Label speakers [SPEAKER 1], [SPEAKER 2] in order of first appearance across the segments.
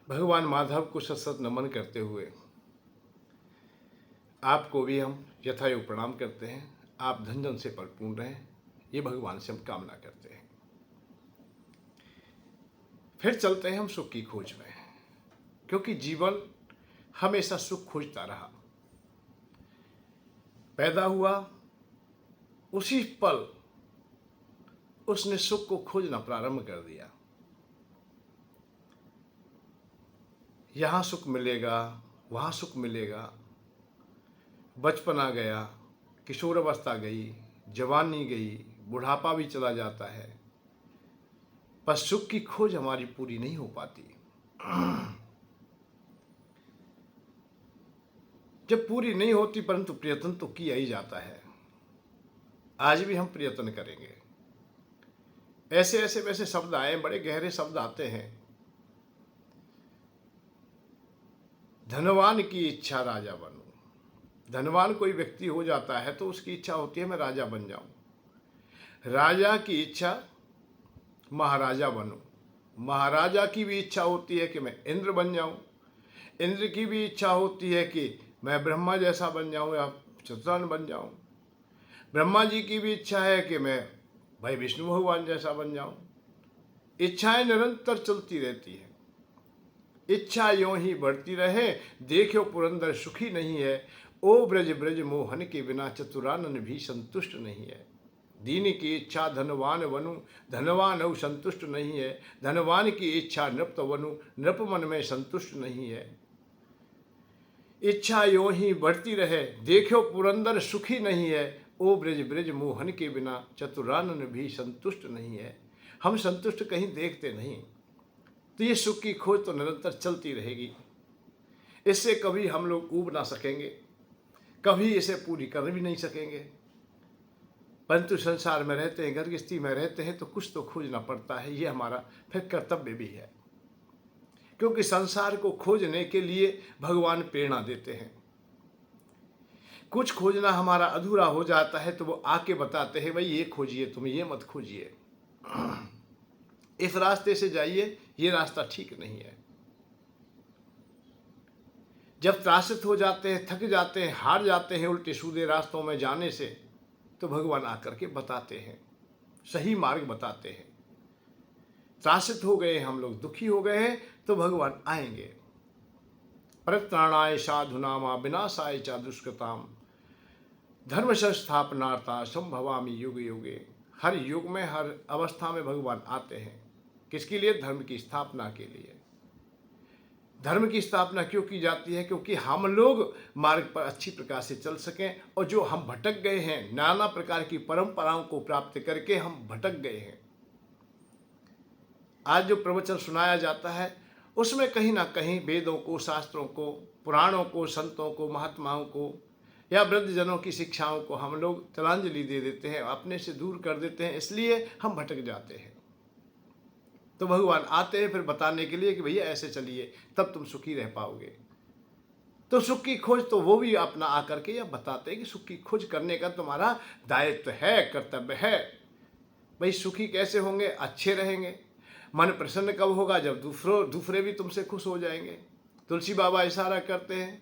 [SPEAKER 1] भगवान माधव को सत सत नमन करते हुए आपको भी हम यथायोग प्रणाम करते हैं। आप धन धन से परिपूर्ण रहें, ये भगवान से हम कामना करते हैं। फिर चलते हैं हम सुख की खोज में, क्योंकि जीवन हमेशा सुख खोजता रहा। पैदा हुआ उसी पल उसने सुख को खोजना प्रारंभ कर दिया। यहाँ सुख मिलेगा, वहाँ सुख मिलेगा। बचपन आ गया, किशोर अवस्था गई, जवानी गई, बुढ़ापा भी चला जाता है, पर सुख की खोज हमारी पूरी नहीं हो पाती। जब पूरी नहीं होती, परंतु प्रयत्न तो किया ही जाता है। आज भी हम प्रयत्न करेंगे। ऐसे ऐसे वैसे शब्द आए, बड़े गहरे शब्द आते हैं। धनवान की इच्छा राजा बनूं। धनवान कोई व्यक्ति हो जाता है तो उसकी इच्छा होती है मैं राजा बन जाऊं। राजा की इच्छा महाराजा बनूं। महाराजा की भी इच्छा होती है कि मैं इंद्र बन जाऊं। इंद्र की भी इच्छा होती है कि मैं ब्रह्मा जैसा बन जाऊं या चतुरान बन जाऊं। ब्रह्मा जी की भी इच्छा है कि मैं भाई विष्णु भगवान जैसा बन जाऊं। इच्छाएं निरंतर चलती रहती है। इच्छा यों ही बढ़ती रहे, देखो पुरंदर सुखी नहीं है। ओ ब्रज ब्रज मोहन के बिना चतुरानन भी संतुष्ट नहीं है। दीन की इच्छा धनवान बनूं, धनवान हो संतुष्ट नहीं है। धनवान की इच्छा नृप बनूं, नृप मन में संतुष्ट नहीं है। इच्छा यों ही बढ़ती रहे, देखो पुरंदर सुखी नहीं है। ओ ब्रज ब्रज मोहन के बिना चतुरानन भी संतुष्ट नहीं है। हम संतुष्ट कहीं देखते नहीं, तो ये सुख की खोज तो निरंतर चलती रहेगी। इससे कभी हम लोग ऊब ना सकेंगे, कभी इसे पूरी कर भी नहीं सकेंगे। परंतु संसार में रहते हैं, घर गृहस्थी में रहते हैं, तो कुछ तो खोजना पड़ता है। ये हमारा फिर कर्तव्य भी है, क्योंकि संसार को खोजने के लिए भगवान प्रेरणा देते हैं। कुछ खोजना हमारा अधूरा हो जाता है तो वो आके बताते हैं भाई ये खोजिए, तुम ये मत खोजिए, इस रास्ते से जाइए, ये रास्ता ठीक नहीं है। जब त्रासित हो जाते हैं, थक जाते हैं, हार जाते हैं उल्टे सीधे रास्तों में जाने से, तो भगवान आकर के बताते हैं, सही मार्ग बताते हैं। त्रासित हो गए हम लोग, दुखी हो गए हैं, तो भगवान आएंगे। परित्राणाय साधुनामा विनाशाय च दुष्कृताम धर्म संस्थापनार्था संभवामि युग युगे। हर युग में, हर अवस्था में भगवान आते हैं। किसके लिए? धर्म की स्थापना के लिए। धर्म की स्थापना क्यों की जाती है? क्योंकि हम लोग मार्ग पर अच्छी प्रकार से चल सकें, और जो हम भटक गए हैं, नाना प्रकार की परंपराओं को प्राप्त करके हम भटक गए हैं। आज जो प्रवचन सुनाया जाता है उसमें कहीं ना कहीं वेदों को, शास्त्रों को, पुराणों को, संतों को, महात्माओं को या वृद्धजनों की शिक्षाओं को हम लोग तिलांजलि दे देते हैं, अपने से दूर कर देते हैं, इसलिए हम भटक जाते हैं। तो भगवान आते हैं फिर बताने के लिए कि भैया ऐसे चलिए, तब तुम सुखी रह पाओगे। तो सुख की खोज तो वो भी अपना आकर के या बताते हैं कि सुख की खोज करने का तुम्हारा दायित्व है, कर्तव्य है। भाई सुखी कैसे होंगे? अच्छे रहेंगे। मन प्रसन्न कब होगा? जब दूसरे भी तुमसे खुश हो जाएंगे। तुलसी बाबा इशारा करते हैं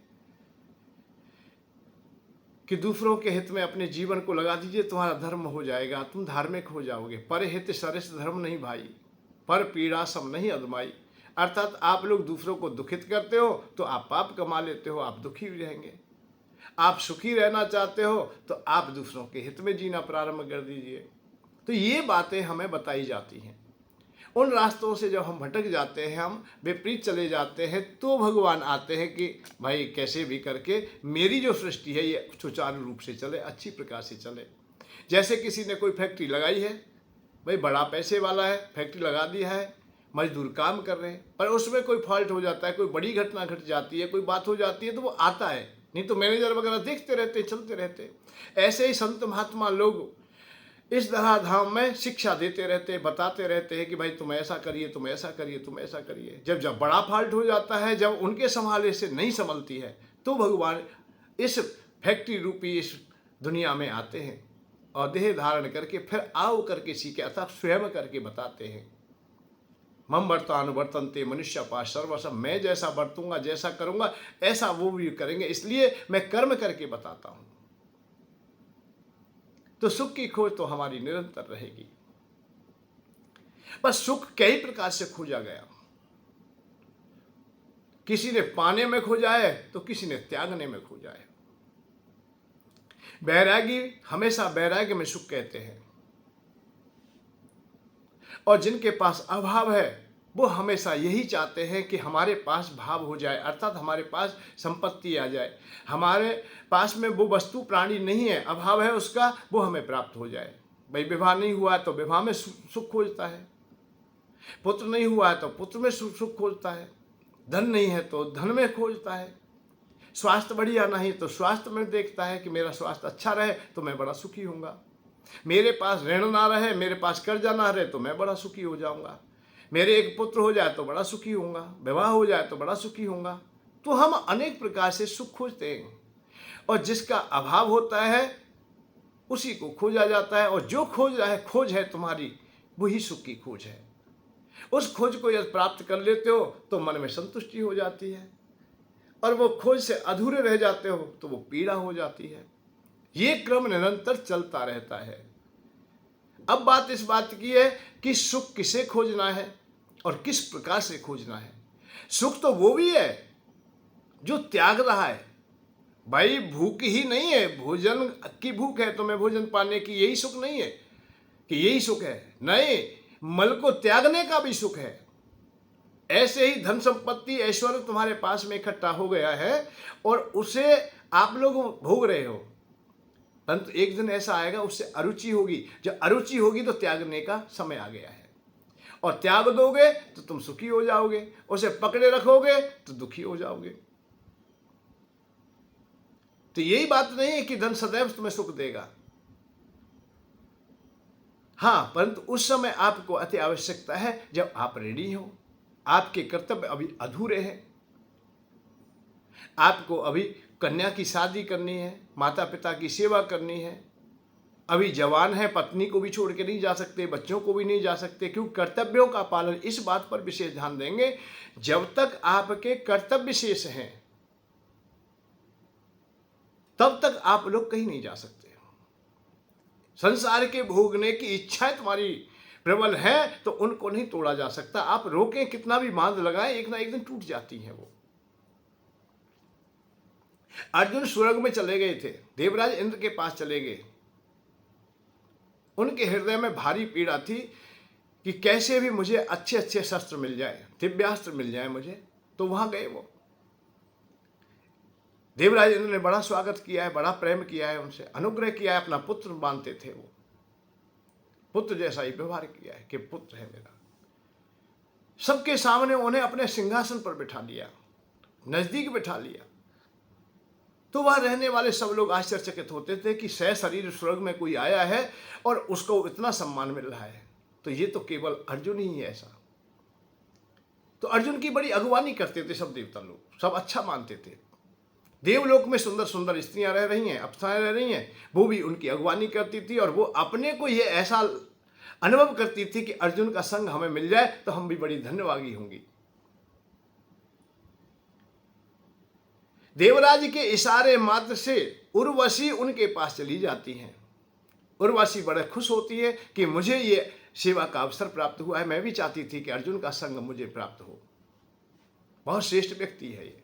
[SPEAKER 1] कि दूसरों के हित में अपने जीवन को लगा दीजिए, तुम्हारा धर्म हो जाएगा, तुम धार्मिक हो जाओगे। पर हित सरिस धर्म नहीं भाई, पर पीड़ा सम नहीं अदमाई। अर्थात आप लोग दूसरों को दुखित करते हो तो आप पाप कमा लेते हो, आप दुखी भी रहेंगे। आप सुखी रहना चाहते हो तो आप दूसरों के हित में जीना प्रारंभ कर दीजिए। तो ये बातें हमें बताई जाती हैं। उन रास्तों से जब हम भटक जाते हैं, हम विपरीत चले जाते हैं, तो भगवान आते हैं कि भाई कैसे भी करके मेरी जो सृष्टि है ये सुचारू रूप से चले, अच्छी प्रकार से चले। जैसे किसी ने कोई फैक्ट्री लगाई है, भाई बड़ा पैसे वाला है, फैक्ट्री लगा दिया है, मजदूर काम कर रहे हैं, पर उसमें कोई फॉल्ट हो जाता है, कोई बड़ी घटना घट जाती है, कोई बात हो जाती है, तो वो आता है, नहीं तो मैनेजर वगैरह देखते रहते, चलते रहते। ऐसे ही संत महात्मा लोग इस धराधाम में शिक्षा देते रहते, बताते रहते हैं कि भाई तुम ऐसा करिए, तुम ऐसा करिए, तुम ऐसा करिए। जब बड़ा फॉल्ट हो जाता है, जब उनके संभाले से नहीं संभलती है, तो भगवान इस फैक्ट्री रूपी इस दुनिया में आते हैं और देह धारण करके फिर आओ करके सीखे, अर्थात स्वयं करके बताते हैं। मम वर्तानुवर्तन्ते मनुष्यपा सर्वसम, मैं जैसा बरतूंगा, जैसा करूंगा, ऐसा वो भी करेंगे, इसलिए मैं कर्म करके बताता हूं। तो सुख की खोज तो हमारी निरंतर रहेगी। बस सुख कई प्रकार से खोजा गया। किसी ने पाने में खोजा है तो किसी ने त्यागने में खोजा है। बैरागी हमेशा वैराग्य में सुख कहते हैं, और जिनके पास अभाव है वो हमेशा यही चाहते हैं कि हमारे पास भाव हो जाए, अर्थात हमारे पास संपत्ति आ जाए, हमारे पास में वो वस्तु प्राणी नहीं है, अभाव है उसका, वो हमें प्राप्त हो जाए। भाई विवाह नहीं हुआ तो विवाह में सुख खोजता है, पुत्र नहीं हुआ है तो पुत्र में सुख खोजता है, धन नहीं है तो धन में खोजता है, स्वास्थ्य बढ़िया नहीं तो स्वास्थ्य में देखता है कि मेरा स्वास्थ्य अच्छा रहे तो मैं बड़ा सुखी होऊंगा, मेरे पास ऋण ना रहे, मेरे पास कर्जा ना रहे तो मैं बड़ा सुखी हो जाऊंगा, मेरे एक पुत्र हो जाए तो बड़ा सुखी होऊंगा, विवाह हो जाए तो बड़ा सुखी होऊंगा। तो हम अनेक प्रकार से सुख खोजते हैं, और जिसका अभाव होता है उसी को खोजा जाता है, और जो खोज है तुम्हारी वही सुख की खोज है। उस खोज को यदि प्राप्त कर लेते हो तो मन में संतुष्टि हो जाती है, और वो खोज से अधूरे रह जाते हो तो वो पीड़ा हो जाती है। ये क्रम निरंतर चलता रहता है। अब बात इस बात की है कि सुख किसे खोजना है और किस प्रकार से खोजना है। सुख तो वो भी है जो त्याग रहा है। भाई भूख ही नहीं है, भोजन की भूख है तो मैं भोजन पाने की, यही सुख नहीं है कि यही सुख है, नहीं, मल को त्यागने का भी सुख है। ऐसे ही धन संपत्ति ऐश्वर्य तुम्हारे पास में इकट्ठा हो गया है और उसे आप लोग भोग रहे हो, परंतु एक दिन ऐसा आएगा उससे अरुचि होगी। जब अरुचि होगी तो त्यागने का समय आ गया है, और त्याग दोगे तो तुम सुखी हो जाओगे, उसे पकड़े रखोगे तो दुखी हो जाओगे। तो यही बात नहीं है कि धन सदैव तुम्हें सुख देगा, हाँ, परंतु उस समय आपको अति आवश्यकता है जब आप रेडी हो, आपके कर्तव्य अभी अधूरे हैं, आपको अभी कन्या की शादी करनी है, माता पिता की सेवा करनी है, अभी जवान है, पत्नी को भी छोड़ के नहीं जा सकते, बच्चों को भी नहीं जा सकते, क्योंकि कर्तव्यों का पालन, इस बात पर विशेष ध्यान देंगे, जब तक आपके कर्तव्य शेष हैं तब तक आप लोग कहीं नहीं जा सकते। संसार के भोगने की इच्छाएं तुम्हारी प्रबल है तो उनको नहीं तोड़ा जा सकता। आप रोकें कितना भी बांध लगाएं, एक ना एक दिन टूट जाती हैं वो। अर्जुन स्वर्ग में चले गए थे, देवराज इंद्र के पास चले गए, उनके हृदय में भारी पीड़ा थी कि कैसे भी मुझे अच्छे अच्छे शस्त्र मिल जाए, दिव्यास्त्र मिल जाए मुझे, तो वहां गए वो। देवराज इंद्र ने बड़ा स्वागत किया है, बड़ा प्रेम किया है, उनसे अनुग्रह किया है, अपना पुत्र मानते थे वो, पुत्र जैसा ही व्यवहार किया है कि पुत्र है मेरा। सबके सामने उन्हें अपने सिंहासन पर बिठा लिया, नजदीक बिठा लिया, तो वह रहने वाले सब लोग आश्चर्यचकित होते थे कि सशरीर स्वर्ग में कोई आया है और उसको इतना सम्मान मिल रहा है, तो ये तो केवल अर्जुन ही है ऐसा। तो अर्जुन की बड़ी अगवानी करते थे सब देवता लोग, सब अच्छा मानते थे। देवलोक में सुंदर सुंदर स्त्रियां रह रही हैं, अप्सराएं रह रही हैं, वो भी उनकी अगवानी करती थी, और वो अपने को ये ऐसा अनुभव करती थी कि अर्जुन का संग हमें मिल जाए तो हम भी बड़ी धन्यवादी होंगी। देवराज के इशारे मात्र से उर्वशी उनके पास चली जाती हैं। उर्वशी बड़े खुश होती है कि मुझे ये सेवा का अवसर प्राप्त हुआ है, मैं भी चाहती थी कि अर्जुन का संग मुझे प्राप्त हो, बहुत श्रेष्ठ व्यक्ति है ये।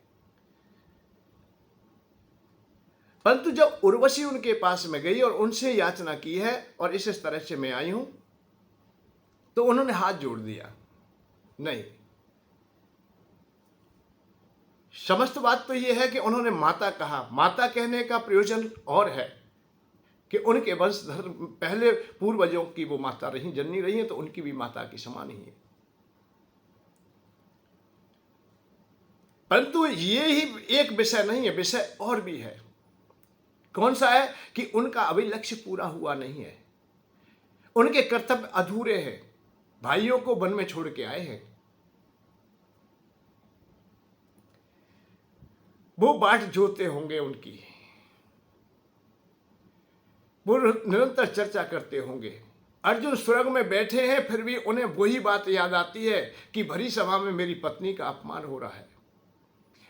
[SPEAKER 1] परंतु जब उर्वशी उनके पास में गई और उनसे याचना की है और इस तरह से मैं आई हूं, तो उन्होंने हाथ जोड़ दिया, नहीं। समस्त बात तो यह है कि उन्होंने माता कहा। माता कहने का प्रयोजन और है कि उनके वंशधर पहले पूर्वजों की वो माता रही, जननी रही है, तो उनकी भी माता की समान ही है। परंतु ये ही एक विषय नहीं है, विषय और भी है। कौन सा है कि उनका अभी लक्ष्य पूरा हुआ नहीं है, उनके कर्तव्य अधूरे हैं, भाइयों को वन में छोड़ के आए हैं, वो बाट जोते होंगे उनकी, वो निरंतर चर्चा करते होंगे अर्जुन स्वर्ग में बैठे हैं, फिर भी उन्हें वही बात याद आती है कि भरी सभा में मेरी पत्नी का अपमान हो रहा है,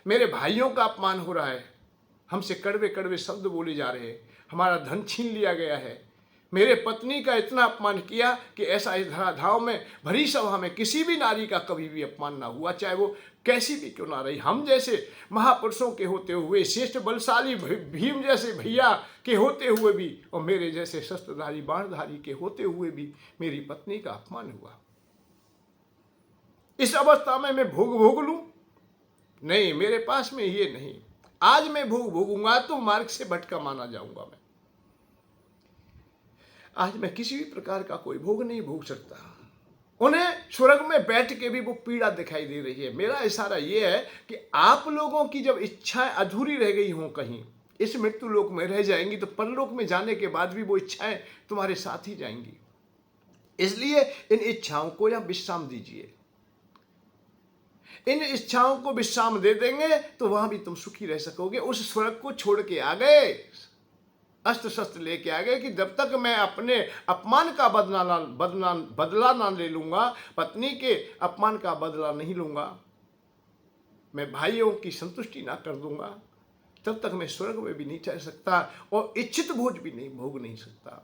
[SPEAKER 1] मेरे भाइयों का अपमान हो रहा है, हमसे कड़वे कड़वे शब्द बोले जा रहे हैं, हमारा धन छीन लिया गया है, मेरे पत्नी का इतना अपमान किया कि ऐसा इस धराधाम में भरी सभा में किसी भी नारी का कभी भी अपमान ना हुआ, चाहे वो कैसी भी क्यों ना रही। हम जैसे महापुरुषों के होते हुए, श्रेष्ठ बलशाली भीम जैसे भैया के होते हुए भी, और मेरे जैसे शस्त्रधारी बाणधारी के होते हुए भी मेरी पत्नी का अपमान हुआ। इस अवस्था में मैं भोग लूं? नहीं, मेरे पास में ये नहीं। आज मैं भोगूंगा तो मार्ग से भटका माना जाऊंगा। मैं आज मैं किसी भी प्रकार का कोई भोग नहीं भोग सकता। उन्हें स्वर्ग में बैठ के भी वो पीड़ा दिखाई दे रही है। मेरा इशारा ये है कि आप लोगों की जब इच्छाएं अधूरी रह गई हों, कहीं इस मृत्यु लोक में रह जाएंगी, तो परलोक में जाने के बाद भी वो इच्छाएं तुम्हारे साथ ही जाएंगी। इसलिए इन इच्छाओं को या विश्राम दीजिए। इन इच्छाओं को विश्राम दे देंगे तो वहां भी तुम सुखी रह सकोगे। उस स्वर्ग को छोड़ के आ गए, अस्त्र शस्त्र लेके आ गए कि जब तक मैं अपने अपमान का बदला ना ले लूंगा, पत्नी के अपमान का बदला नहीं लूंगा, मैं भाइयों की संतुष्टि ना कर दूंगा, तब तक मैं स्वर्ग में भी नहीं ठहर सकता और इच्छित भोज भी नहीं भोग नहीं सकता।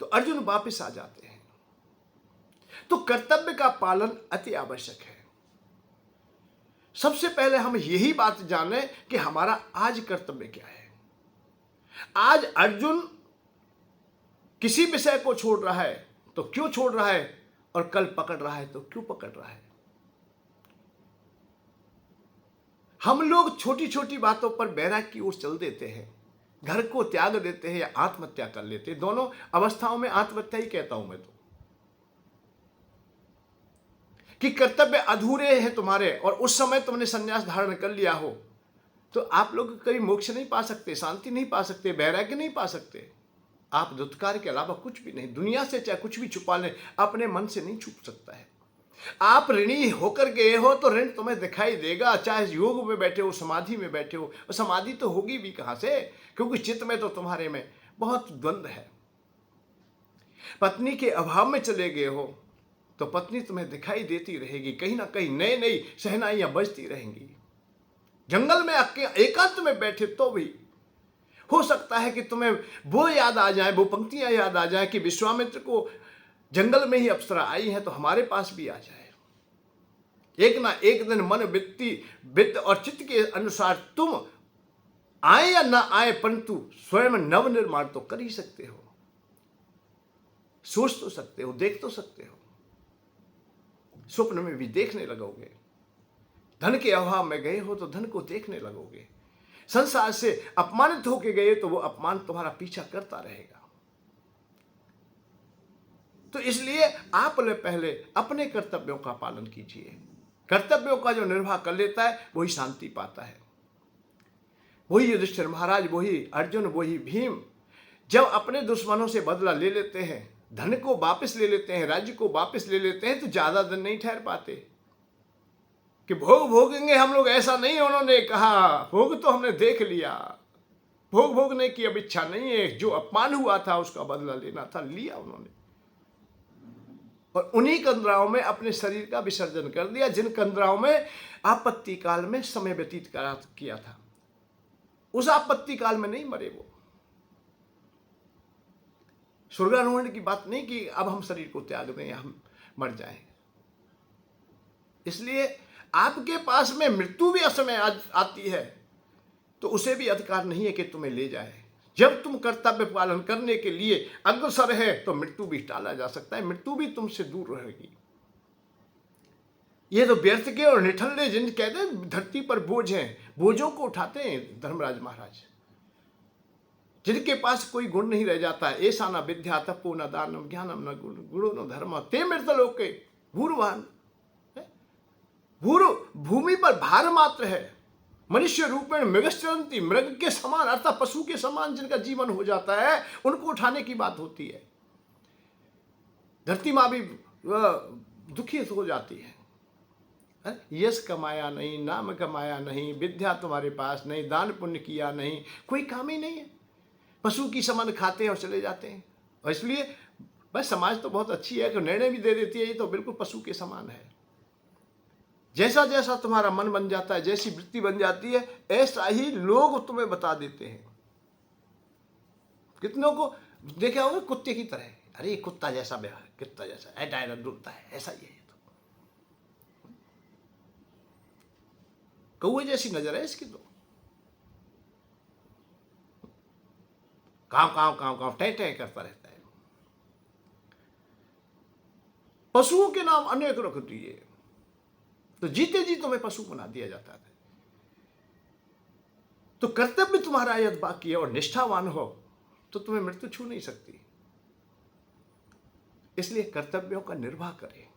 [SPEAKER 1] तो अर्जुन वापस आ जाते हैं। तो कर्तव्य का पालन अति आवश्यक है। सबसे पहले हम यही बात जाने कि हमारा आज कर्तव्य क्या है। आज अर्जुन किसी विषय को छोड़ रहा है तो क्यों छोड़ रहा है, और कल पकड़ रहा है तो क्यों पकड़ रहा है। हम लोग छोटी छोटी बातों पर बैराग की ओर चल देते हैं, घर को त्याग देते हैं या आत्महत्या कर लेते हैं। दोनों अवस्थाओं में आत्महत्या ही कहता हूं मैं तो, कि कर्तव्य अधूरे हैं तुम्हारे और उस समय तुमने संन्यास धारण कर लिया हो तो आप लोग कभी मोक्ष नहीं पा सकते, शांति नहीं पा सकते, वैराग्य नहीं पा सकते। आप दुत्कार के अलावा कुछ भी नहीं, दुनिया से चाहे कुछ भी छुपा लें, अपने मन से नहीं छुप सकता है। आप ऋणी होकर गए हो तो ऋण तुम्हें दिखाई देगा, चाहे योग में बैठे हो, समाधि में बैठे हो। और समाधि तो होगी भी कहां से, क्योंकि चित्त में तो तुम्हारे में बहुत द्वंद्व है। पत्नी के अभाव में चले गए हो तो पत्नी तुम्हें दिखाई देती रहेगी, कहीं ना कहीं नई नई शहनाइयां बजती रहेंगी। जंगल में एकांत में बैठे तो भी हो सकता है कि तुम्हें वो याद आ जाए, वो पंक्तियां याद आ जाए कि विश्वामित्र को जंगल में ही अप्सरा आई है तो हमारे पास भी आ जाए। एक ना एक दिन मन वित्त और चित्त के अनुसार तुम आए या ना आए, परंतु स्वयं नव निर्माण तो कर ही सकते हो, सोच तो सकते हो, देख तो सकते हो। स्वप्न में भी देखने लगोगे। धन के अभाव में गए हो तो धन को देखने लगोगे। संसार से अपमानित होके गए तो वो अपमान तुम्हारा पीछा करता रहेगा। तो इसलिए आप पहले अपने कर्तव्यों का पालन कीजिए। कर्तव्यों का जो निर्वाह कर लेता है वही शांति पाता है। वही युधिष्ठिर महाराज, वही अर्जुन, वही भीम जब अपने दुश्मनों से बदला ले लेते हैं, धन को वापस ले लेते हैं, राज्य को वापस ले लेते हैं, तो ज्यादा दिन नहीं ठहर पाते कि भोग भोगेंगे हम लोग। ऐसा नहीं उन्होंने कहा, भोग तो हमने देख लिया, भोग भोगने की अब इच्छा नहीं है। जो अपमान हुआ था उसका बदला लेना था, लिया उन्होंने। और उन्हीं कंदराओं में अपने शरीर का विसर्जन कर दिया, जिन कंदराओं में आपत्ति काल में समय व्यतीत किया था। उस आपत्ति काल में नहीं मरे वो। स्वर्गारोहण की बात नहीं कि अब हम शरीर को त्याग दें या हम मर जाएं। इसलिए आपके पास में मृत्यु भी असमय आती है तो उसे भी अधिकार नहीं है कि तुम्हें ले जाए। जब तुम कर्तव्य पालन करने के लिए अग्रसर है तो मृत्यु भी टाला जा सकता है, मृत्यु भी तुमसे दूर रहेगी। ये तो व्यर्थ के और निठल्ले जिन कहते हैं धरती पर बोझ हैं, बोझों को उठाते हैं धर्मराज महाराज, जिनके पास कोई गुण नहीं रह जाता है। ऐसा न विद्या तपो न दानम ज्ञानम न गुणो न धर्म ते मृतलोके भूर्वान। भूमि पर भार मात्र है, मनुष्य रूप में मृगश्चरंती, मृग के समान अर्थात पशु के समान जिनका जीवन हो जाता है, उनको उठाने की बात होती है। धरती माँ भी दुखी हो जाती है। यश कमाया नहीं, नाम कमाया नहीं, विद्या तुम्हारे पास नहीं, दान पुण्य किया नहीं, कोई काम ही नहीं है। पशु की समान खाते हैं और चले जाते हैं। और इसलिए बस समाज तो बहुत अच्छी है कि निर्णय भी दे देती है, ये तो बिल्कुल पशु के समान है। जैसा जैसा तुम्हारा मन बन जाता है, जैसी वृत्ति बन जाती है, ऐसा ही लोग तुम्हें बता देते हैं। कितनों को देखा होगा कुत्ते की तरह, अरे ये कुत्ता जैसा व्यवहार, कुत्ता जैसा डायलॉग डुलता है, ऐसा ही है। तो कौवे जैसी नजर है इसकी, तो काव काव काव काव टै टै करता रहता है। पशुओं के नाम अनेक रख दिए, तो जीते जी तुम्हें पशु बना दिया जाता है। तो कर्तव्य तुम्हारा यदि बाकी है और निष्ठावान हो तो तुम्हें मृत्यु छू नहीं सकती। इसलिए कर्तव्यों का निर्वाह करें।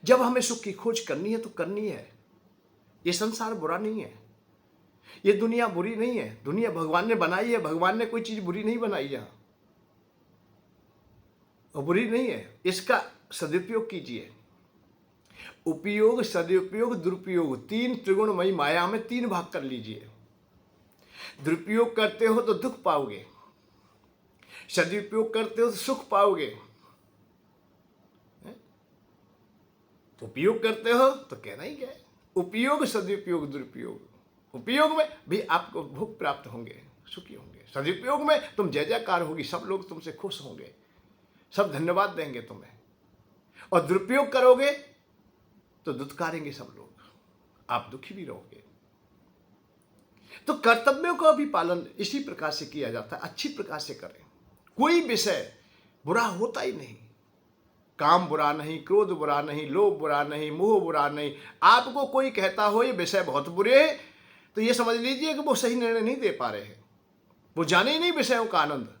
[SPEAKER 1] जब हमें सुख की खोज करनी है तो करनी है। ये संसार बुरा नहीं है, ये दुनिया बुरी नहीं है। दुनिया भगवान ने बनाई है, भगवान ने कोई चीज बुरी नहीं बनाई यहां, और बुरी नहीं है। इसका सदुपयोग कीजिए। उपयोग, सदुपयोग, दुरुपयोग, तीन त्रिगुणमयी माया में तीन भाग कर लीजिए। दुरुपयोग करते हो तो दुख पाओगे, सदुपयोग करते हो तो सुख पाओगे, उपयोग करते हो तो कहना ही क्या है। उपयोग, सदुपयोग, दुरुपयोग। उपयोग में भी आपको भोग प्राप्त होंगे, सुखी होंगे। सदुपयोग में तुम जय जयकार होगी, सब लोग तुमसे खुश होंगे, सब धन्यवाद देंगे तुम्हें। और दुरुपयोग करोगे तो दुत्कारेंगे सब लोग, आप दुखी भी रहोगे। तो कर्तव्यों का भी पालन इसी प्रकार से किया जाता है। अच्छी प्रकार से करें। कोई विषय बुरा होता ही नहीं। काम बुरा नहीं, क्रोध बुरा नहीं, लोभ बुरा नहीं, मोह बुरा नहीं। आपको कोई कहता हो ये विषय बहुत बुरे हैं, तो ये समझ लीजिए कि वो सही निर्णय नहीं दे पा रहे हैं, वो जाने ही नहीं विषयों का आनंद।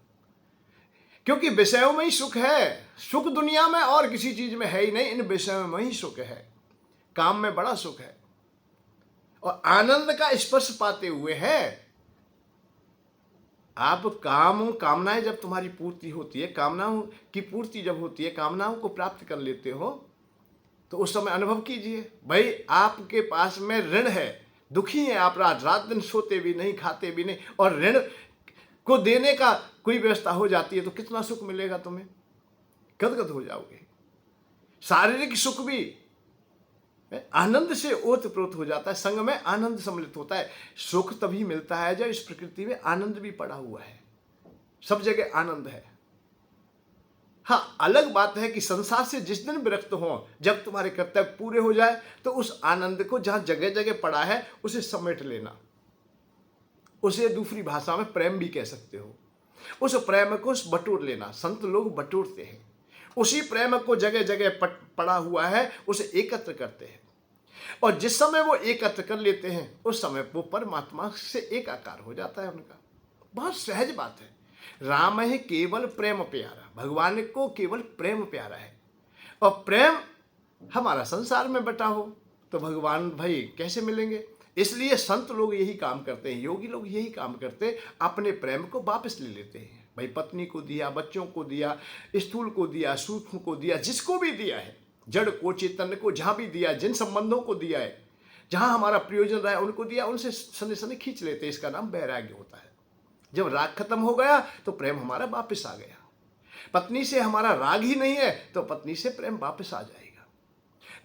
[SPEAKER 1] क्योंकि विषयों में ही सुख है। सुख दुनिया में और किसी चीज में है ही नहीं, इन विषयों में ही सुख है। काम में बड़ा सुख है और आनंद का स्पर्श पाते हुए है। आप कामनाएं जब तुम्हारी पूर्ति होती है, कामनाओं की पूर्ति जब होती है, कामनाओं को प्राप्त कर लेते हो, तो उस समय अनुभव कीजिए भाई आपके पास में ऋण है, दुखी है आप, रात दिन सोते भी नहीं, खाते भी नहीं, और ऋण को देने का कोई व्यवस्था हो जाती है तो कितना सुख मिलेगा तुम्हें, गदगद हो जाओगे। शारीरिक सुख भी आनंद से ओतप्रोत हो जाता है, संग में आनंद सम्मिलित होता है। सुख तभी मिलता है जब इस प्रकृति में आनंद भी पड़ा हुआ है, सब जगह आनंद है। हाँ, अलग बात है कि संसार से जिस दिन विरक्त हो, जब तुम्हारे कर्तव्य पूरे हो जाए, तो उस आनंद को जहां जगह जगह पड़ा है उसे समेट लेना। उसे दूसरी भाषा में प्रेम भी कह सकते हो। उस प्रेम को बटोर लेना, संत लोग बटोरते हैं। उसी प्रेम को जगह जगह पड़ा हुआ है उसे एकत्र करते हैं, और जिस समय वो एकत्र कर लेते हैं उस समय वो परमात्मा से एकाकार हो जाता है उनका। बहुत सहज बात है। राम है केवल प्रेम प्यारा, भगवान को केवल प्रेम प्यारा है। और प्रेम हमारा संसार में बटा हो तो भगवान भाई कैसे मिलेंगे। इसलिए संत लोग यही काम करते हैं, योगी लोग यही काम करते हैं, अपने प्रेम को वापस ले लेते हैं। भाई पत्नी को दिया, बच्चों को दिया, स्थूल को दिया, सूक्ष्म को दिया, जिसको भी दिया है, जड़ को, चेतन को, जहां भी दिया, जिन संबंधों को दिया है, जहां हमारा प्रयोजन रहा है उनको दिया, उनसे सने सने खींच लेते हैं। इसका नाम वैराग्य होता है। जब राग खत्म हो गया तो प्रेम हमारा वापस आ गया। पत्नी से हमारा राग ही नहीं है तो पत्नी से प्रेम वापस आ जाएगा।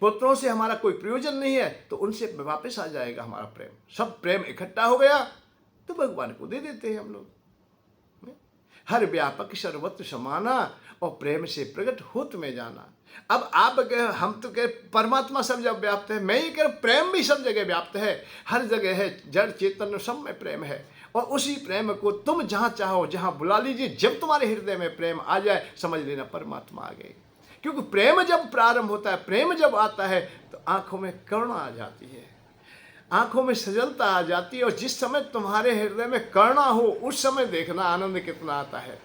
[SPEAKER 1] पुत्रों से हमारा कोई प्रयोजन नहीं है तो उनसे वापस आ जाएगा हमारा प्रेम। सब प्रेम इकट्ठा हो गया तो भगवान को दे देते हैं हम लोग। हर व्यापक सर्वत्र समाना और प्रेम से प्रकट हो तुम्हें जाना। अब आप हम तो कह परमात्मा सब जगह व्याप्त है, मैं ये कह प्रेम भी सब जगह व्याप्त है, हर जगह है, जड़ चेतन सब में प्रेम है। और उसी प्रेम को तुम जहाँ चाहो जहाँ बुला लीजिए। जब तुम्हारे हृदय में प्रेम आ जाए समझ लेना परमात्मा आ गए। क्योंकि प्रेम जब प्रारंभ होता है, प्रेम जब आता है तो आंखों में करुणा आ जाती है, आंखों में सजलता आ जाती है। और जिस समय तुम्हारे हृदय में करुणा हो उस समय देखना आनंद कितना आता है।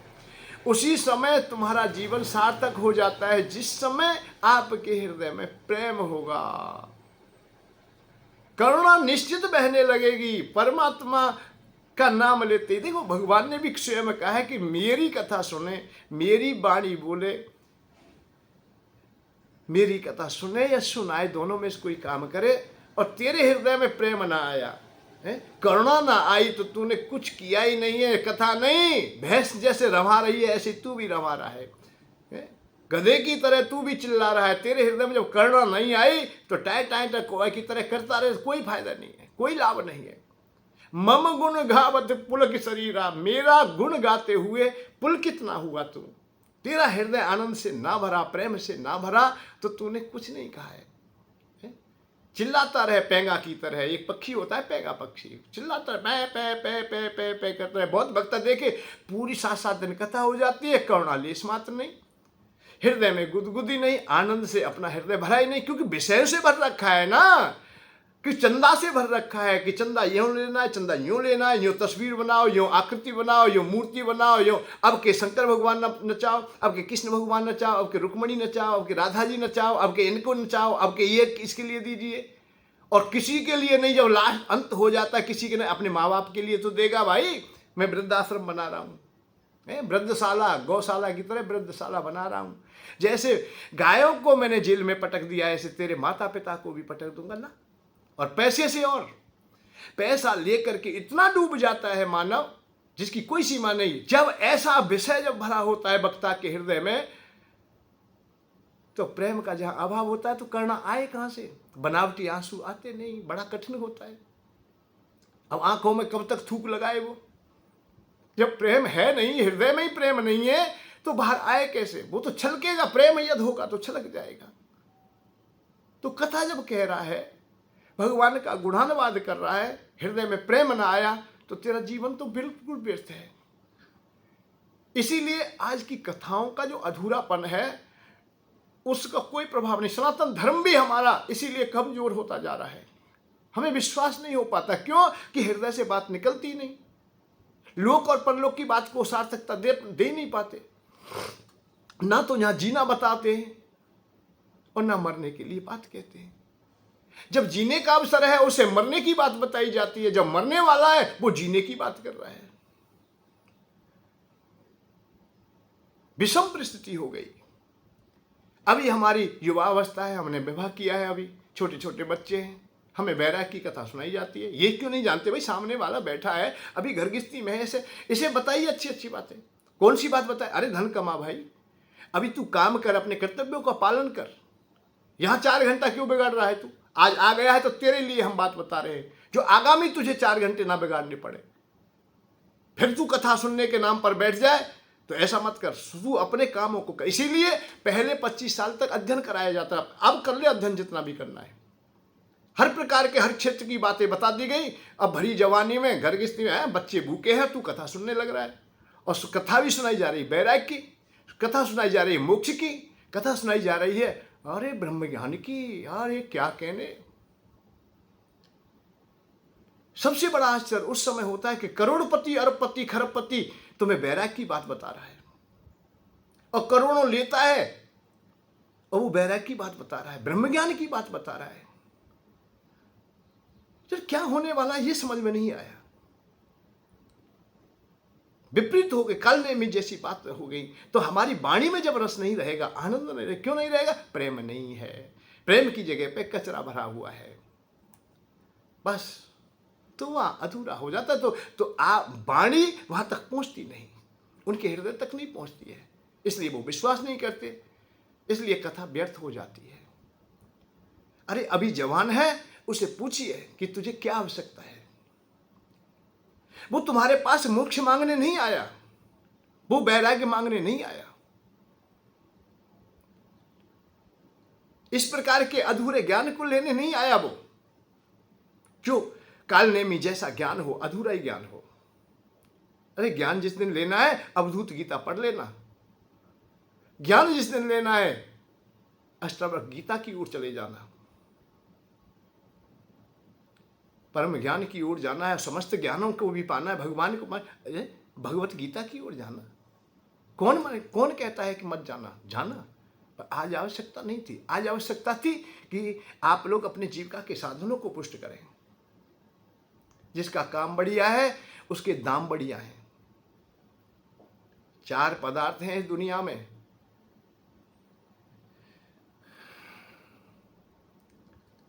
[SPEAKER 1] उसी समय तुम्हारा जीवन सार्थक हो जाता है जिस समय आपके हृदय में प्रेम होगा। करुणा निश्चित बहने लगेगी परमात्मा का नाम लेते। देखो भगवान ने भी स्वयं कहा है कि मेरी कथा सुने, मेरी वाणी बोले, मेरी कथा सुने या सुनाए, दोनों में से कोई काम करे और तेरे हृदय में प्रेम ना आया करुणा ना आई तो तूने कुछ किया ही नहीं है। कथा नहीं, भैंस जैसे रवा रही है ऐसे तू भी रवा रहा है। गधे की तरह तू भी चिल्ला रहा है। तेरे हृदय में जब करुणा नहीं आई तो टाय टाय कौवा की तरह करता रहे, कोई फायदा नहीं है, कोई लाभ नहीं है। मम गुण गावत पुलक शरीरा, मेरा गुण गाते हुए पुलकित ना हुआ तू। तेरा हृदय आनंद से ना भरा, प्रेम से ना भरा तो तूने कुछ नहीं कहा है। चिल्लाता रहे पेंगा की तरह। एक पक्षी होता है पेंगा पक्षी, चिल्लाता रहे पे पे पे पे पे करता है। बहुत भक्त देखे पूरी 7-7 दिन कथा हो जाती है, करुणा लेस मात्र नहीं, हृदय में गुदगुदी नहीं, आनंद से अपना हृदय भरा ही नहीं। क्योंकि विषय से भर रखा है ना, कि चंदा से भर रखा है कि चंदा यूं लेना है, चंदा यूं लेना है, यूं तस्वीर बनाओ, यूं आकृति बनाओ, यूं मूर्ति बनाओ, यूं अब के शंकर भगवान नचाओ, अब के कृष्ण भगवान नचाओ, अब के रुक्मणी नचाओ, अब के राधा जी नचाओ, अब के इनको नचाओ, अब के ये इसके लिए दीजिए। और किसी के लिए नहीं, जब लास्ट अंत हो जाता है किसी के नहीं, अपने माँ बाप के लिए तो देगा। भाई मैं वृद्धाश्रम बना रहा हूँ, वृद्धशाला, गौशाला की तरह वृद्धशाला बना रहा हूँ। जैसे गायों को मैंने जेल में पटक दिया, ऐसे तेरे माता पिता को भी पटक दूंगा ना। और पैसे से, और पैसा लेकर के इतना डूब जाता है मानव जिसकी कोई सीमा नहीं। जब ऐसा विषय जब भरा होता है वक्ता के हृदय में, तो प्रेम का जहां अभाव होता है तो करना आए कहां से? बनावटी आंसू आते नहीं, बड़ा कठिन होता है। अब आंखों में कब तक थूक लगाए वो? जब प्रेम है नहीं, हृदय में ही प्रेम नहीं है तो बाहर आए कैसे? वो तो छलकेगा, प्रेम यद होगा तो छलक जाएगा। तो कथा जब कह रहा है, भगवान का गुणानुवाद कर रहा है, हृदय में प्रेम ना आया तो तेरा जीवन तो बिल्कुल व्यर्थ है। इसीलिए आज की कथाओं का जो अधूरापन है उसका कोई प्रभाव नहीं। सनातन धर्म भी हमारा इसीलिए कमजोर होता जा रहा है। हमें विश्वास नहीं हो पाता। क्यों? कि हृदय से बात निकलती नहीं। लोक और परलोक की बात को सार्थकता दे नहीं पाते। ना तो यहां जीना बताते हैं और ना मरने के लिए बात कहते हैं। जब जीने का अवसर है उसे मरने की बात बताई जाती है, जब मरने वाला है वो जीने की बात कर रहा है। विषम परिस्थिति हो गई। अभी हमारी युवावस्था है, हमने विवाह किया है, अभी छोटे छोटे बच्चे हैं, हमें वैराग की कथा सुनाई जाती है। ये क्यों नहीं जानते? भाई सामने वाला बैठा है, अभी घर गृहस्थी में है, इसे बताइए अच्छी अच्छी बातें। कौन सी बात बताए? अरे धन कमा भाई, अभी तू काम कर, अपने कर्तव्यों का पालन कर। यहां 4 घंटा क्यों बिगाड़ रहा है तू? आज आ गया है तो तेरे लिए हम बात बता रहे हैं, जो आगामी तुझे 4 घंटे ना बिगाड़ने पड़े। फिर तू कथा सुनने के नाम पर बैठ जाए तो ऐसा मत कर। तू अपने कामों को कर। इसीलिए पहले 25 साल तक अध्ययन कराया जाता है। अब कर ले अध्ययन जितना भी करना है। हर प्रकार के हर क्षेत्र की बातें बता दी गई। अब भरी जवानी में घर गृहस्थी में है, बच्चे भूखे हैं, तू कथा सुनने लग रहा है। और कथा भी सुनाई जा रही वैराग की, कथा सुनाई जा रही है मोक्ष की, कथा सुनाई जा रही है अरे ब्रह्म ज्ञान की। यार ये क्या कहने। सबसे बड़ा आश्चर्य उस समय होता है कि करोड़पति, अरबपति, खरबपति तुम्हें वैराग की बात बता रहा है और करोड़ों लेता है और वो वैराग की बात बता रहा है, ब्रह्म ज्ञान की बात बता रहा है। तो क्या होने वाला ये समझ में नहीं आया। विपरीत हो गए, काल नेमी जैसी बात हो गई। तो हमारी वाणी में जब रस नहीं रहेगा, आनंद नहीं रहेगा। क्यों नहीं रहेगा? प्रेम नहीं है। प्रेम की जगह पे कचरा भरा हुआ है, बस। तो वहां अधूरा हो जाता। तो वाणी वहां तक पहुंचती नहीं, उनके हृदय तक नहीं पहुंचती है। इसलिए वो विश्वास नहीं करते, इसलिए कथा व्यर्थ हो जाती है। अरे अभी जवान है, उसे पूछिए कि तुझे क्या आवश्यकता है। वो तुम्हारे पास मोक्ष मांगने नहीं आया, वो वैराग्य मांगने नहीं आया। इस प्रकार के अधूरे ज्ञान को लेने नहीं आया वो। जो कालनेमी जैसा ज्ञान हो, अधूरा ही ज्ञान हो। अरे ज्ञान जिस दिन लेना है अवधूत गीता पढ़ लेना। ज्ञान जिस दिन लेना है अष्टावक्र गीता की ओर चले जाना, परम ज्ञान की ओर जाना है। समस्त ज्ञानों को भी पाना है, भगवान को भगवत गीता की ओर जाना। कौन कहता है कि मत जाना? जाना। पर आज आवश्यकता नहीं थी। आज आवश्यकता थी कि आप लोग अपने जीविका के साधनों को पुष्ट करें। जिसका काम बढ़िया है उसके दाम बढ़िया हैं। 4 पदार्थ हैं इस दुनिया में,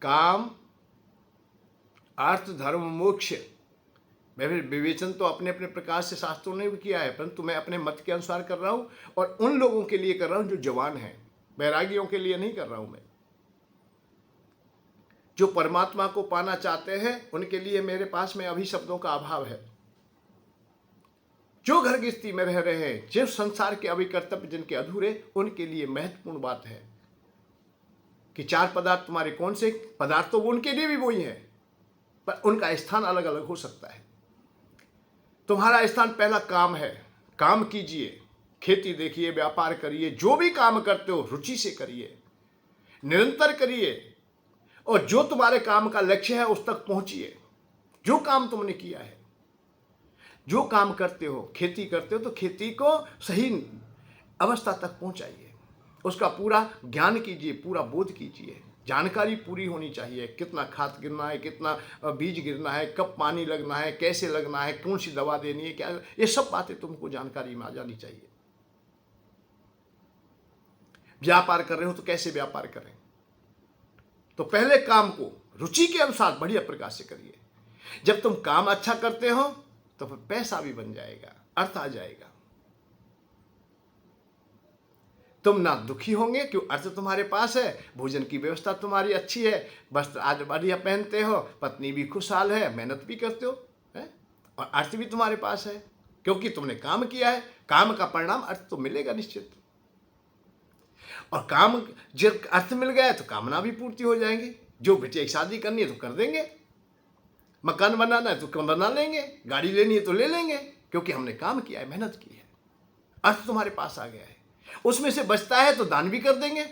[SPEAKER 1] काम, अर्थ धर्म मोक्ष, मैं भी विवेचन तो अपने अपने प्रकार से शास्त्रों ने भी किया है, परंतु मैं अपने मत के अनुसार कर रहा हूँ और उन लोगों के लिए कर रहा हूँ जो जवान हैं, वैरागियों के लिए नहीं कर रहा हूँ मैं। जो परमात्मा को पाना चाहते हैं उनके लिए मेरे पास में अभी शब्दों का अभाव है। जो घर गृहस्थी में रह रहे हैं, जो संसार के अभी कर्तव्य जिनके अधूरे, उनके लिए महत्वपूर्ण बात है कि चार पदार्थ तुम्हारे कौन से पदार्थ, तो उनके लिए भी वही है, पर उनका स्थान अलग अलग हो सकता है। तुम्हारा स्थान पहला काम है, काम कीजिए, खेती देखिए, व्यापार करिए, जो भी काम करते हो रुचि से करिए, निरंतर करिए, और जो तुम्हारे काम का लक्ष्य है उस तक पहुंचिए। जो काम तुमने किया है, जो काम करते हो, खेती करते हो तो खेती को सही अवस्था तक पहुंचाइए, उसका पूरा ज्ञान कीजिए, पूरा बोध कीजिए, जानकारी पूरी होनी चाहिए। कितना खाद गिरना है, कितना बीज गिरना है, कब पानी लगना है, कैसे लगना है, कौन सी दवा देनी है, क्या, ये सब बातें तुमको जानकारी में आ जानी चाहिए। व्यापार कर रहे हो तो कैसे व्यापार करें, तो पहले काम को रुचि के अनुसार बढ़िया प्रकार से करिए। जब तुम काम अच्छा करते हो तो फिर पैसा भी बन जाएगा, अर्थ आ जाएगा। तुम ना दुखी होंगे क्यों, अर्थ तुम्हारे पास है, भोजन की व्यवस्था तुम्हारी अच्छी है, वस्त्र आज बढ़िया पहनते हो, पत्नी भी खुशहाल है, मेहनत भी करते हो, है? और अर्थ भी तुम्हारे पास है क्योंकि तुमने काम किया है। काम का परिणाम अर्थ तो मिलेगा निश्चित, और काम जब अर्थ मिल गया तो कामना भी पूर्ति हो जाएंगी। जो बेटे शादी करनी है तो कर देंगे, मकान बनाना है तो बना लेंगे, गाड़ी लेनी है तो ले लेंगे, क्योंकि हमने काम किया है, मेहनत की है, अर्थ तुम्हारे पास आ गया है। उसमें से बचता है तो दान भी कर देंगे।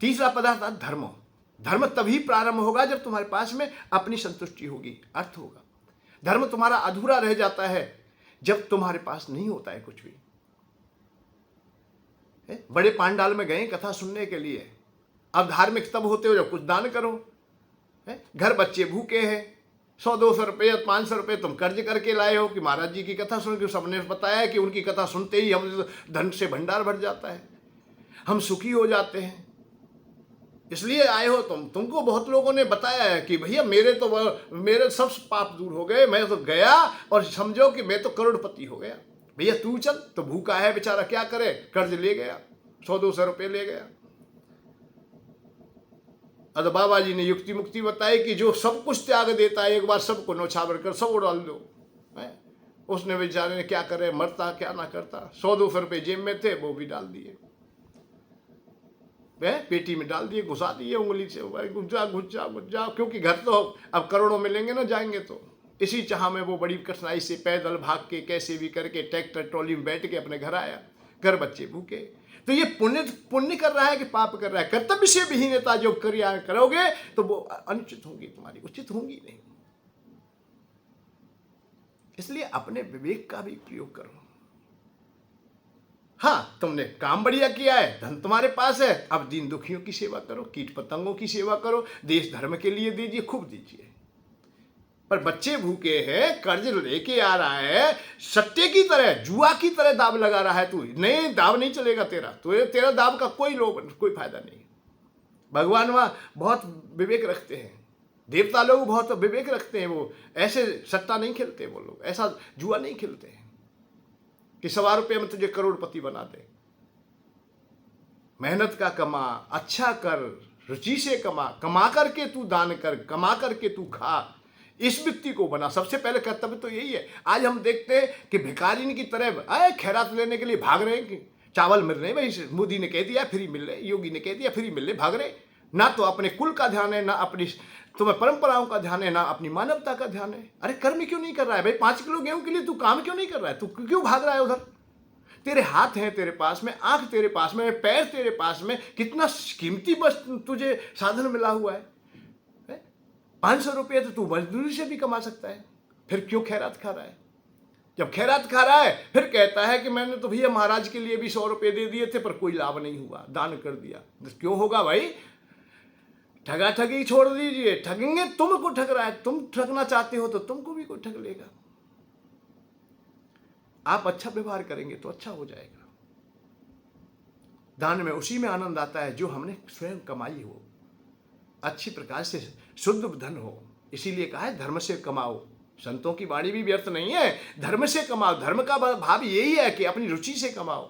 [SPEAKER 1] तीसरा पदार्थ धर्म। धर्म तभी प्रारंभ होगा जब तुम्हारे पास में अपनी संतुष्टि होगी, अर्थ होगा। धर्म तुम्हारा अधूरा रह जाता है जब तुम्हारे पास नहीं होता है कुछ भी। बड़े पांडाल में गए कथा सुनने के लिए, अब धार्मिक तब होते हो जब कुछ दान करो। घर बच्चे भूखे हैं, 100-200 रुपये 500 रुपये तुम कर्ज करके लाए हो कि महाराज जी की कथा सुन के, सबने बताया कि उनकी कथा सुनते ही हम धन से भंडार भर जाता है, हम सुखी हो जाते हैं, इसलिए आए हो तुमको बहुत लोगों ने बताया है कि भैया मेरे सब पाप दूर हो गए, मैं तो गया और समझो कि मैं तो करोड़पति हो गया। भैया तू चल, तो भूखा है बेचारा क्या करे, कर्ज ले गया, 100-200 रुपये ले गया। अब बाबा जी ने युक्ति मुक्ति बताई कि जो सब कुछ त्याग देता है एक बार सबको नौछावर कर सब उड़ा लो। उसने बेचारे ने क्या करे, मरता क्या ना करता, 100-200 रुपये जेब में थे वो भी डाल दिए, पेटी में डाल दिए, घुसा दिए उंगली से, घुस जा, क्योंकि घर तो अब करोड़ों मिलेंगे ना जाएंगे तो। इसी चाह में वो बड़ी कठिनाई से पैदल भाग के कैसे भी करके ट्रैक्टर ट्रॉली में बैठ के अपने घर आया, घर बच्चे भूखे। तो ये पुण्य कर रहा है कि पाप कर रहा है? कर्तव्य से विहीनता जो क्रिया करोगे तो वो अनुचित होगी, तुम्हारी उचित होंगी नहीं। इसलिए अपने विवेक का भी प्रयोग करो। हाँ, तुमने काम बढ़िया किया है, धन तुम्हारे पास है, अब दीन दुखियों की सेवा करो, कीट पतंगों की सेवा करो, देश धर्म के लिए दीजिए, खूब दीजिए। पर बच्चे भूखे हैं, कर्ज लेके आ रहा है, सट्टे की तरह, जुआ की तरह दाव लगा रहा है तू। नहीं, दाव नहीं चलेगा तेरा, तो तेरा दाव का कोई फायदा नहीं। भगवान वहाँ बहुत विवेक रखते हैं, देवता लोग बहुत विवेक रखते हैं, वो ऐसे सट्टा नहीं खेलते, वो लोग ऐसा जुआ नहीं खेलते हैं कि 100 रुपये में तुझे करोड़पति बना दे। मेहनत का कमा, अच्छा कर, रुचि से कमा, कमा करके तू दान कर, कमा करके तू खा, इस व्यक्ति को बना। सबसे पहले कर्तव्य तो यही है। आज हम देखते हैं कि भिखारी की तरह खैरात लेने के लिए भाग रहे हैं कि चावल मिल रहे हैं, भाई मोदी ने कह दिया फ्री मिल रहे, योगी ने कह दिया फ्री मिल रहे, भाग रहे। ना तो अपने कुल का ध्यान है, ना अपनी तुम्हें परंपराओं का ध्यान है, ना अपनी मानवता का ध्यान है। अरे कर्म क्यों नहीं कर रहा है भाई? 5 किलो गेहूं के लिए तू काम क्यों नहीं कर रहा है? तू क्यों भाग रहा है उधर? तेरे हाथ हैं तेरे पास में, आंख तेरे पास में, पैर तेरे पास में, कितना कीमती बस तुझे साधन मिला हुआ है। 500 रुपये तो तू मजदूरी से भी कमा सकता है, फिर क्यों खैरात खा रहा है? जब खैरात खा रहा है फिर कहता है कि मैंने तो भैया महाराज के लिए भी 100 रुपये दे दिए थे पर कोई लाभ नहीं हुआ, दान कर दिया। तो क्यों होगा भाई? ठगा ठगी छोड़ दीजिए, ठगेंगे तुमको ठग रहा है, तुम ठगना चाहते हो तो तुमको भी कोई ठग लेगा। आप अच्छा व्यवहार करेंगे तो अच्छा हो जाएगा। दान में उसी में आनंद आता है जो हमने स्वयं कमाई हो। अच्छी प्रकार से शुद्ध धन हो। इसीलिए कहा है धर्म से कमाओ। संतों की वाणी भी व्यर्थ नहीं है, धर्म से कमाओ। धर्म का भाव यही है कि अपनी रुचि से कमाओ,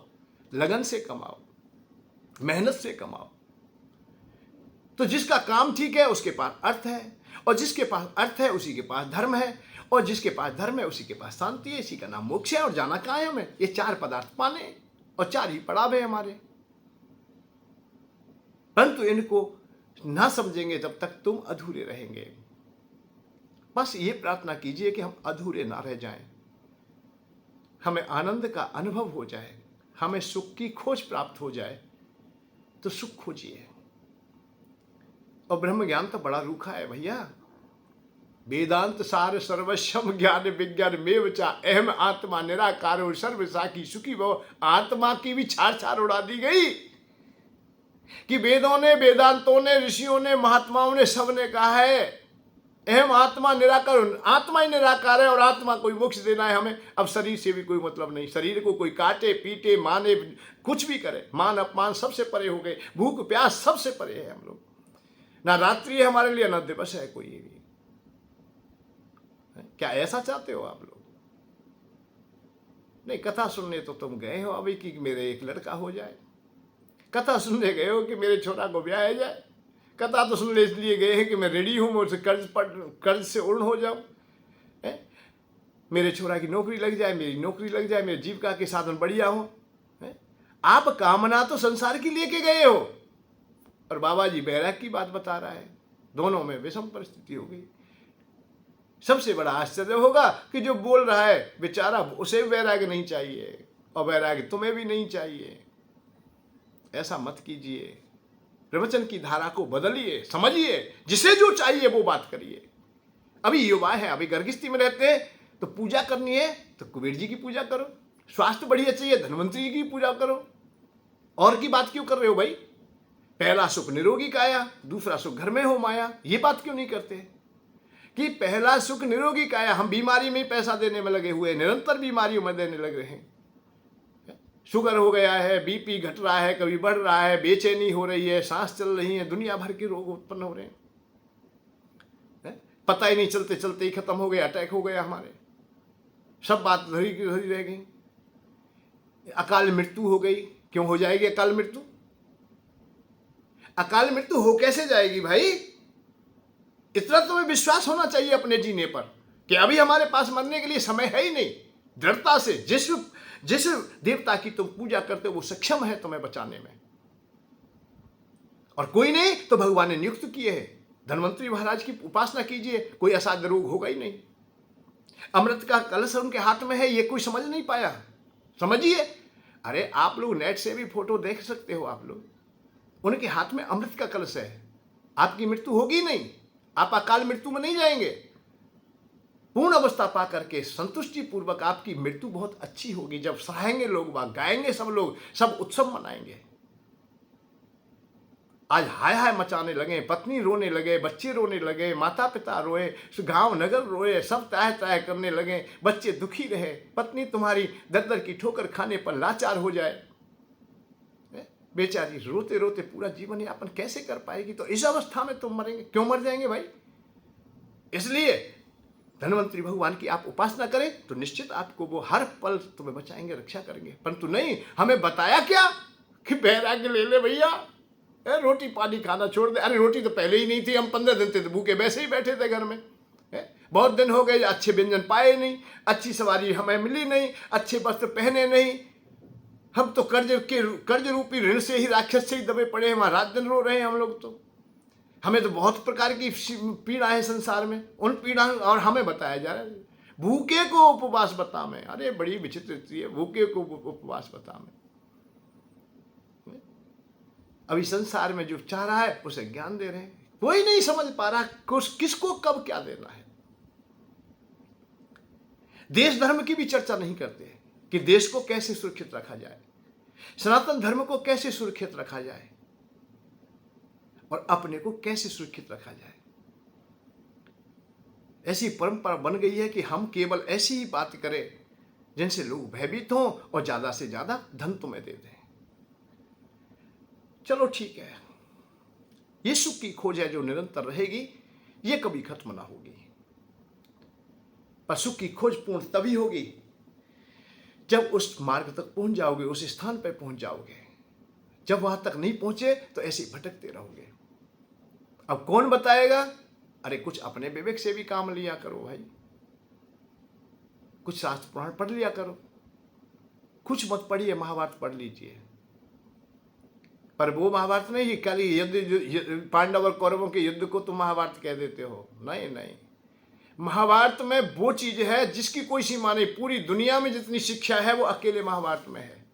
[SPEAKER 1] लगन से कमाओ, मेहनत से कमाओ। तो जिसका काम ठीक है उसके पास अर्थ है, और जिसके पास अर्थ है उसी के पास धर्म है, और जिसके पास धर्म है उसी के पास शांति है। इसी का नाम मोक्ष है। और जाना कहाँ है हमें? ये 4 पदार्थ पाने, और 4 ही पड़ाव है हमारे। परंतु इनको ना समझेंगे तब तक तुम अधूरे रहेंगे। बस ये प्रार्थना कीजिए कि हम अधूरे ना रह जाएं, हमें आनंद का अनुभव हो जाए, हमें सुख की खोज प्राप्त हो जाए। तो सुख खोजिए। और ब्रह्म ज्ञान तो बड़ा रूखा है भैया। वेदांत सार सर्वस्वम ज्ञान विज्ञान में चा अहम आत्मा निराकार सर्व साखी सुखी वो। आत्मा की भी छाड़ छाड़ उड़ा दी गई कि वेदों ने, वेदांतों ने, ऋषियों ने, महात्माओं ने, सबने कहा है अहम आत्मा निराकार। आत्मा ही निराकार है और आत्मा को मोक्ष देना है हमें। अब शरीर से भी कोई मतलब नहीं। शरीर को कोई काटे पीटे माने कुछ भी करे, मान अपमान सबसे परे हो गए, भूख प्यास सबसे परे है हम लोग। ना रात्रि है हमारे लिए, ना दिवस है कोई भी। क्या ऐसा चाहते हो आप लोग? नहीं, कथा सुनने तो तुम गए हो अभी कि मेरे एक लड़का हो जाए। कथा सुनने गए हो कि मेरे छोटा को ब्याह जाए। कथा तो सुनने इसलिए गए हैं कि मैं रेडी हूं, मुझसे कर्ज से उर्ण हो जाऊं, मेरे छोरा की नौकरी लग जाए, मेरी नौकरी लग जाए, मेरे जीविका के साधन बढ़िया हो। आप कामना तो संसार की लेके गए हो, और बाबा जी वैराग की बात बता रहा है। दोनों में विषम परिस्थिति हो गई। सबसे बड़ा आश्चर्य होगा कि जो बोल रहा है बेचारा, उसे वैराग्य नहीं चाहिए, और वैराग्य तुम्हें भी नहीं चाहिए। ऐसा मत कीजिए। प्रवचन की धारा को बदलिए, समझिए, जिसे जो चाहिए वो बात करिए। अभी युवा है, अभी गर्गिस्ती में रहते हैं, तो पूजा करनी है तो कुबेर जी की पूजा करो। स्वास्थ्य बढ़िया चाहिए, धनवंतरी जी की पूजा करो। और की बात क्यों कर रहे हो भाई? पहला सुख निरोगी काया, दूसरा सुख घर में हो माया। ये बात क्यों नहीं करते कि पहला सुख निरोगी काया? हम बीमारी में पैसा देने में लगे हुए, निरंतर बीमारियों में देने लग रहे हैं। शुगर हो गया है, बीपी घट रहा है, कभी बढ़ रहा है, बेचैनी हो रही है, सांस चल रही है, दुनिया भर के रोग उत्पन्न हो रहे हैं। पता ही नहीं, चलते चलते ही खत्म हो गया, अटैक हो गया हमारे। सब बात धरी की धरी रह गई। अकाल मृत्यु हो गई। क्यों हो जाएगी अकाल मृत्यु? अकाल मृत्यु हो कैसे जाएगी भाई? इतना तुम्हें विश्वास होना चाहिए अपने जीने पर कि अभी हमारे पास मरने के लिए समय है ही नहीं। दृढ़ता से जिस देवता की तुम पूजा करते हो वो सक्षम है तुम्हें बचाने में, और कोई नहीं तो भगवान ने नियुक्त किए हैं। धन्वंतरी महाराज की उपासना कीजिए, कोई असाध्य रोग होगा ही नहीं। अमृत का कलश उनके हाथ में है, ये कोई समझ नहीं पाया। समझिए। अरे आप लोग नेट से भी फोटो देख सकते हो। आप लोग, उनके हाथ में अमृत का कलश है। आपकी मृत्यु होगी नहीं, आप अकाल मृत्यु में नहीं जाएंगे। पूर्ण अवस्था पा करके संतुष्टि पूर्वक आपकी मृत्यु बहुत अच्छी होगी। जब सराहेंगे लोग, बाग गाएंगे, सब लोग, सब उत्सव मनाएंगे। आज हाय हाय मचाने लगे, पत्नी रोने लगे, बच्चे रोने लगे, माता पिता रोए, गांव नगर रोए, सब ताह ताह करने लगे, बच्चे दुखी रहे, पत्नी तुम्हारी दर दर की ठोकर खाने पर लाचार हो जाए, बेचारी रोते रोते पूरा जीवन यापन कैसे कर पाएगी? तो इस अवस्था में तुम मरेंगे। क्यों मर जाएंगे भाई? इसलिए धन्वंतरी भगवान की आप उपासना करें तो निश्चित आपको वो हर पल तुम्हें बचाएंगे, रक्षा करेंगे। परंतु नहीं, हमें बताया क्या कि वैराग्य ले ले भैया, रोटी पानी खाना छोड़ दे। अरे रोटी तो पहले ही नहीं थी, हम 15 दिन थे तो भूखे वैसे ही बैठे थे घर में। बहुत दिन हो गए, अच्छे व्यंजन पाए नहीं, अच्छी सवारी हमें मिली नहीं, अच्छे वस्त्र पहने नहीं। हम तो कर्ज रूपी ऋण से ही, राक्षस से ही दबे पड़े हैं। वहां रात दिन रो रहे हैं हम लोग। तो हमें तो बहुत प्रकार की पीड़ा है संसार में, उन पीड़ा, और हमें बताया जा रहा है भूखे को उपवास बता में। अरे बड़ी विचित्र चीज है, भूखे को उपवास बता में। अभी संसार में जो चाह रहा है उसे ज्ञान दे रहे हैं। कोई नहीं समझ पा रहा किसको कब क्या देना है। देश धर्म की भी चर्चा नहीं करते कि देश को कैसे सुरक्षित रखा जाए, सनातन धर्म को कैसे सुरक्षित रखा जाए, और अपने को कैसे सुरक्षित रखा जाए। ऐसी परंपरा बन गई है कि हम केवल ऐसी ही बात करें जिनसे लोग भयभीत हों और ज्यादा से ज्यादा धन तुम्हें दे दें। चलो ठीक है, ये सुख की खोज है जो निरंतर रहेगी, ये कभी खत्म ना होगी। पर सुख की खोज पूर्ण तभी होगी जब उस मार्ग तक पहुंच जाओगे, उस स्थान पर पहुंच जाओगे। जब वहां तक नहीं पहुंचे तो ऐसे ही भटकते रहोगे। अब कौन बताएगा? अरे कुछ अपने विवेक से भी काम लिया करो भाई, कुछ शास्त्र पुराण पढ़ लिया करो, कुछ मत पढ़िए, महाभारत पढ़ लीजिए। पर वो महाभारत नहीं कि खाली युद्ध, पांडव और कौरवों के युद्ध को तुम महाभारत कह देते हो। नहीं नहीं, महाभारत में वो चीज है जिसकी कोई सीमा नहीं। पूरी दुनिया में जितनी शिक्षा है वो अकेले महाभारत में है।